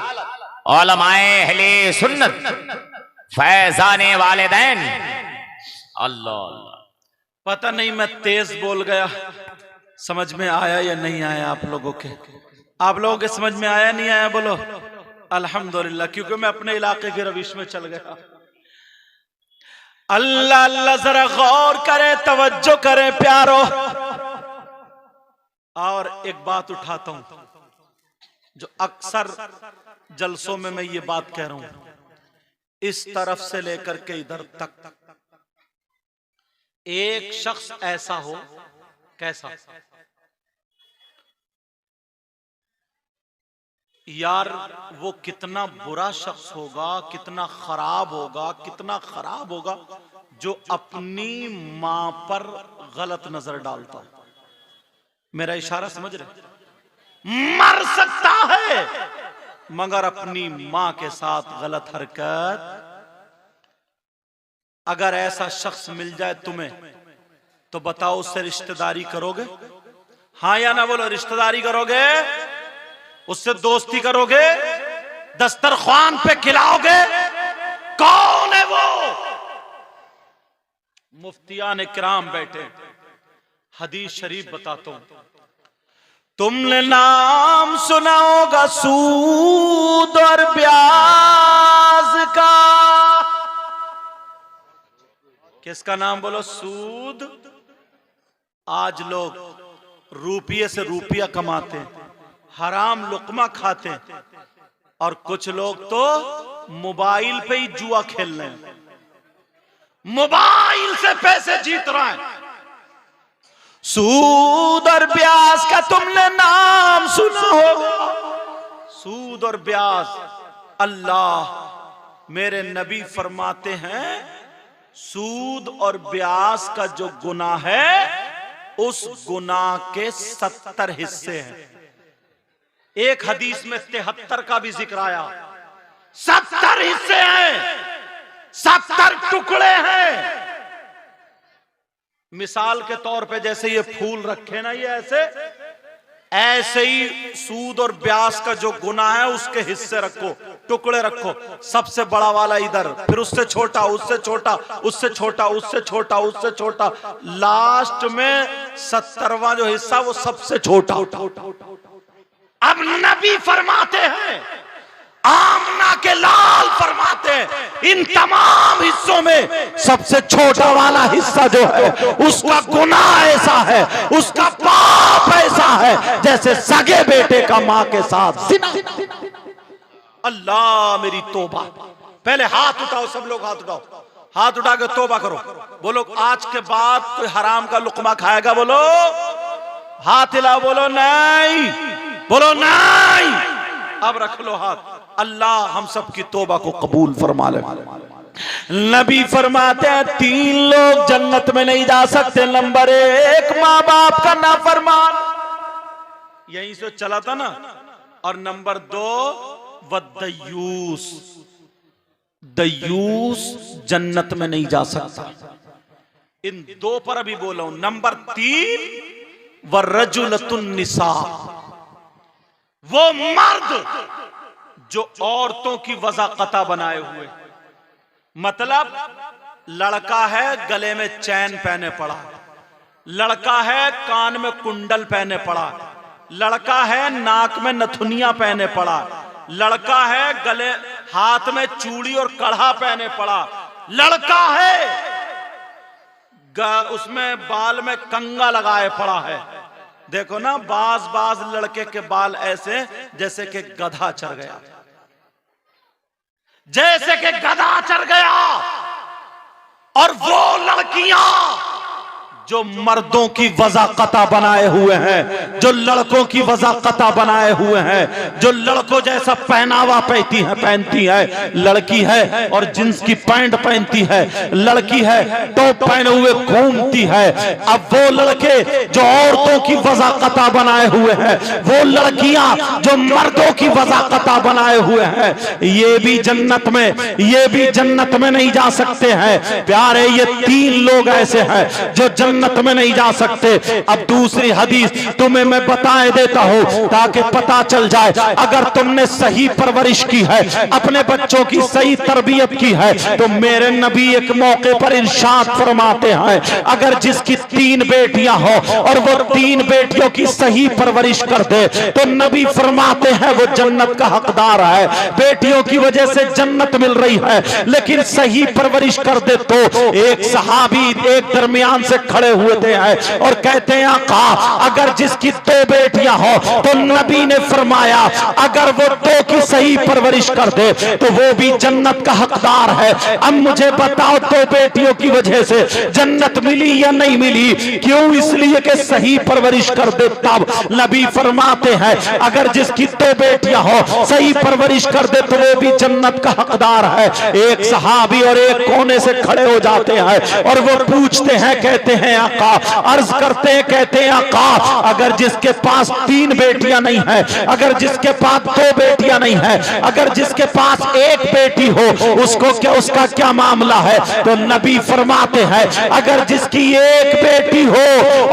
B: उलमाए अहले सुन्नत, फैजाने वालिदैन। अल्लाह,
A: पता नहीं मैं तेज बोल गया, समझ में आया या नहीं आया आप लोगों के? आप लोगों के समझ में आया नहीं आया? बोलो अल्हम्दुलिल्लाह, क्योंकि मैं अपने इलाके की रविश में चल गया। अल्लाह अल्लाह, जरा गौर करे, तवज्जो करे प्यारो। और एक बात उठाता हूं जो अक्सर जलसों में मैं ये बात कह रहा हूं, इस तरफ से लेकर के इधर तक एक शख्स ऐसा हो, कैसा यार, वो कितना बुरा शख्स होगा, कितना खराब होगा, कितना खराब होगा, जो अपनी मां पर गलत नजर डालता है। मेरा इशारा समझ रहे? मर सकता है मगर अपनी मां के साथ गलत हरकत। अगर ऐसा शख्स मिल जाए तुम्हें तो बताओ उससे रिश्तेदारी करोगे? हाँ या ना बोलो, रिश्तेदारी करोगे? उससे दोस्ती करोगे? दस्तरख्वान पे खिलाओगे? कौन है वो? मुफ्तियान किराम बैठे, हदीस शरीफ बताता हूं। तुमने नाम सुना होगा सूद और ब्याज का। किसका नाम बोलो? सूद। आज लोग रुपये से रुपया कमाते हैं, हराम लुकमा खाते हैं, और कुछ लोग तो मोबाइल पे ही जुआ खेल रहे हैं, मोबाइल से पैसे जीत रहे हैं। सूद और ब्याज का तुमने नाम सुना होगा। सूद और ब्याज, अल्लाह मेरे नबी फरमाते हैं सूद और ब्याज का जो गुनाह है उस गुनाह के 70 हिस्से हैं। एक हदीस में 73 का भी जिक्र आया। 70 हिस्से हैं, 70 टुकड़े हैं। मिसाल के तौर पे जैसे ये फूल रखे ना, ये ऐसे ही सूद और ब्याज का जो गुनाह है उसके हिस्से रखो, टुकड़े रखो। सबसे बड़ा वाला इधर, फिर उससे छोटा, उससे छोटा, उससे छोटा, उससे छोटा, उससे छोटा, लास्ट में 70वां जो हिस्सा वो सबसे छोटा। अब नबी फरमाते हैं, आमना के लाल फरमाते हैं, इन तमाम हिस्सों में सबसे छोटा वाला हिस्सा जो है उसका गुनाह ऐसा है, उसका पाप ऐसा है जैसे सगे बेटे का मां के साथ जिना। अल्लाह मेरी तौबा। पहले हाथ उठाओ, सब लोग हाथ उठाओ, हाथ उठा के तौबा करो, बोलो आज के बाद कोई हराम का लुकमा खाएगा, बोलो हाथ हिलाओ, बोलो नहीं, बोलो नहीं। अब रख लो हाथ। अल्लाह हम सब की तौबा को कबूल फरमा ले। नबी फरमाते हैं 3 लोग जन्नत में नहीं जा सकते। नंबर 1 माँ बाप का नाफरमान, यहीं से चला था ना। और नंबर 2 वद्दयूस, दयूस जन्नत में नहीं जा सकता। इन 2 पर अभी बोला हूं। नंबर 3 वरजुलतुन निसा, वो मर्द जो औरतों की वज़ाक़ता बनाए हुए, मतलब लड़का है गले में चैन पहने पड़ा, लड़का है कान में कुंडल पहने पड़ा, लड़का है नाक में नथुनिया पहने पड़ा, लड़का है गले हाथ में चूड़ी और कड़ा पहने पड़ा, लड़का है उसमें बाल में कंगा लगाए पड़ा है। देखो ना, बाज लड़के के बाल ऐसे जैसे कि गधा चढ़ गया, जैसे कि गधा चढ़ गया। और वो लड़कियां जो मर्दों की वज़ाक़ता बनाए हुए हैं, जो लड़कों की वज़ाक़ता बनाए हुए हैं, जो लड़कों जैसा पहनावा पहनती है, लड़की है और जींस की पैंट पहनती है, लड़की है टॉप पहने हुए घूमती है। अब वो लड़के जो औरतों की वज़ाक़ता बनाए हुए हैं, वो लड़कियां जो मर्दों की वज़ाक़ता बनाए हुए हैं, ये भी जन्नत में नहीं जा सकते हैं। प्यारे, ये 3 लोग ऐसे हैं जो जन्नत में नहीं जा सकते। अब दूसरी हदीस तुम्हें मैं बताए देता हूं ताकि पता चल जाए। अगर तुमने सही परवरिश की है, अपने बच्चों की सही तरबियत की है, तो मेरे नबी एक मौके पर इरशाद फरमाते हैं, अगर जिसकी 3 बेटियां हो और वो 3 बेटियों की सही परवरिश कर दे, तो नबी फरमाते हैं वो जन्नत का हकदार है। बेटियों की वजह से जन्नत मिल रही है, लेकिन सही परवरिश कर दे तो। एक सहाबी एक दरमियान से खड़े हुए थे और कहते हैं आका, अगर जिसकी 2 बेटियां हो, तो नबी ने फरमाया अगर वो 2 की सही परवरिश कर दे तो वो भी जन्नत का हकदार है। अब मुझे बताओ 2 बेटियों की वजह से जन्नत मिली या नहीं मिली? क्यों? इसलिए कि सही परवरिश कर दे तब। नबी फरमाते हैं अगर जिसकी 2 बेटियां हो, सही परवरिश कर दे तो वो भी जन्नत का हकदार है। एक सहाबी और एक कोने से खड़े हो जाते हैं और वो पूछते हैं, कहते हैं आका, अर्ज करते हैं, कहते हैं आका, अगर जिसके पास 3 बेटियां नहीं है, अगर जिसके पास 2 बेटियां नहीं है, अगर जिसके पास 1 बेटी हो, उसका क्या मामला है? तो नबी फरमाते हैं अगर जिसकी 1 बेटी हो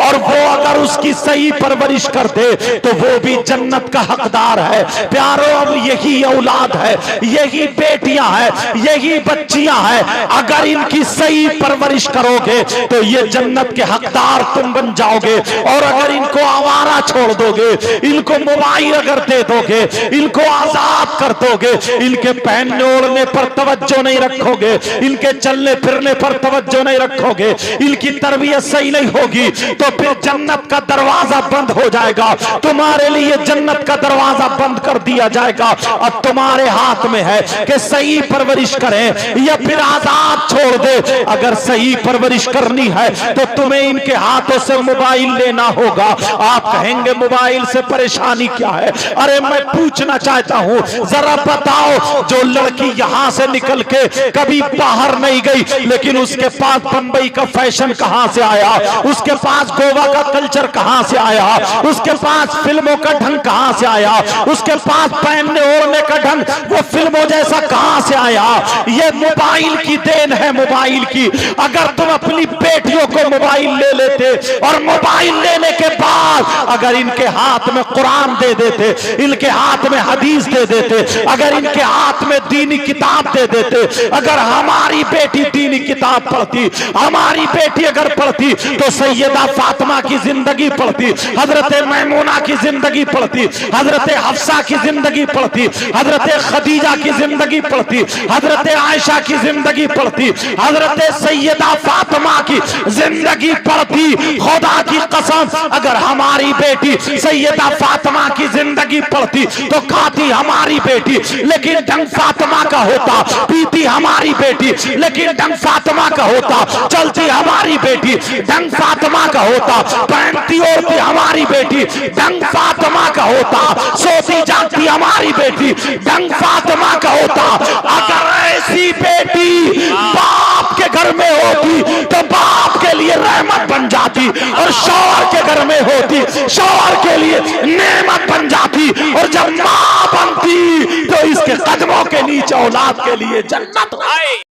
A: और वो अगर उसकी सही परवरिश कर दे तो वो भी जन्नत का हकदार है। प्यारो, अब यही औलाद है, यही बेटियां हैं, यही बच्चियां हैं, अगर इनकी सही परवरिश करोगे तो ये जन्नत के हकदार तुम बन जाओगे। और अगर इनको आवारा छोड़ दोगे, इनको मोबाइल अगर दे दोगे, इनको आजाद कर दोगे, इनके पहनने ओढ़ने पर तवज्जो नहीं रखोगे, इनके चलने फिरने पर तवज्जो नहीं रखोगे, इनकी तरबियत सही नहीं होगी, तो फिर जन्नत का दरवाजा बंद हो जाएगा। तुम्हारे लिए जन्नत का दरवाजा बंद कर दिया जाएगा। अब तुम्हारे हाथ में है कि सही परवरिश करें या फिर आजाद छोड़ दे। अगर सही परवरिश करनी है तो तुम्हें इनके हाथों से मोबाइल लेना होगा। आप कहेंगे मोबाइल से परेशानी क्या है? अरे मैं पूछना चाहता हूं, जरा बताओ, जो लड़की यहां से निकल के कभी बाहर नहीं गई, लेकिन उसके पास बंबई का फैशन कहां से आया, उसके पास गोवा का कल्चर कहां से आया, उसके पास फिल्मों का ढंग कहां से आया, उसके पास पहनने ओढ़ने का ढंग वो फिल्मों जैसा कहां से आया? ये मोबाइल की देन है, मोबाइल की। अगर तुम अपनी बेटियों को मोबाइल ले लेते और मोबाइल लेने के बाद अगर इनके हाथ में कुरान दे देते, इनके हाथ में हदीस दे देते, अगर इनके हाथ में दीनी किताब दे देते, अगर हमारी बेटी दीनी किताब पढ़ती, हमारी बेटी अगर पढ़ती तो सैयदा फातिमा की जिंदगी पढ़ती, हजरत मैमूना की जिंदगी पढ़ती, हजरत हफ्सा की जिंदगी पढ़ती, हजरत खदीजा की जिंदगी पढ़ती, हजरत आयशा की जिंदगी पढ़ती, हजरत सैयदा फातिमा की जिंदगी पड़ती, खुदा की कसम अगर हमारी बेटी सैयदा फातिमा की जिंदगी पड़ती तो खाती हमारी बेटी, लेकिन ढंग फातिमा का होता, पीती हमारी बेटी लेकिन ढंग फातिमा का होता, चलती हमारी बेटी ढंग फातिमा का होता, पहनती ओढ़ती हमारी बेटी ढंग फातिमा का होता, सोती जागती हमारी बेटी ढंग फातिमा का होता। अगर ऐसी बेटी बाप के घर में होती तो बाप के लिए रहमत बन जाती, और शौहर के घर में होती शौहर के लिए नेमत बन जाती, और जब मां बनती तो इसके कदमों के नीचे औलाद के लिए जन्नत।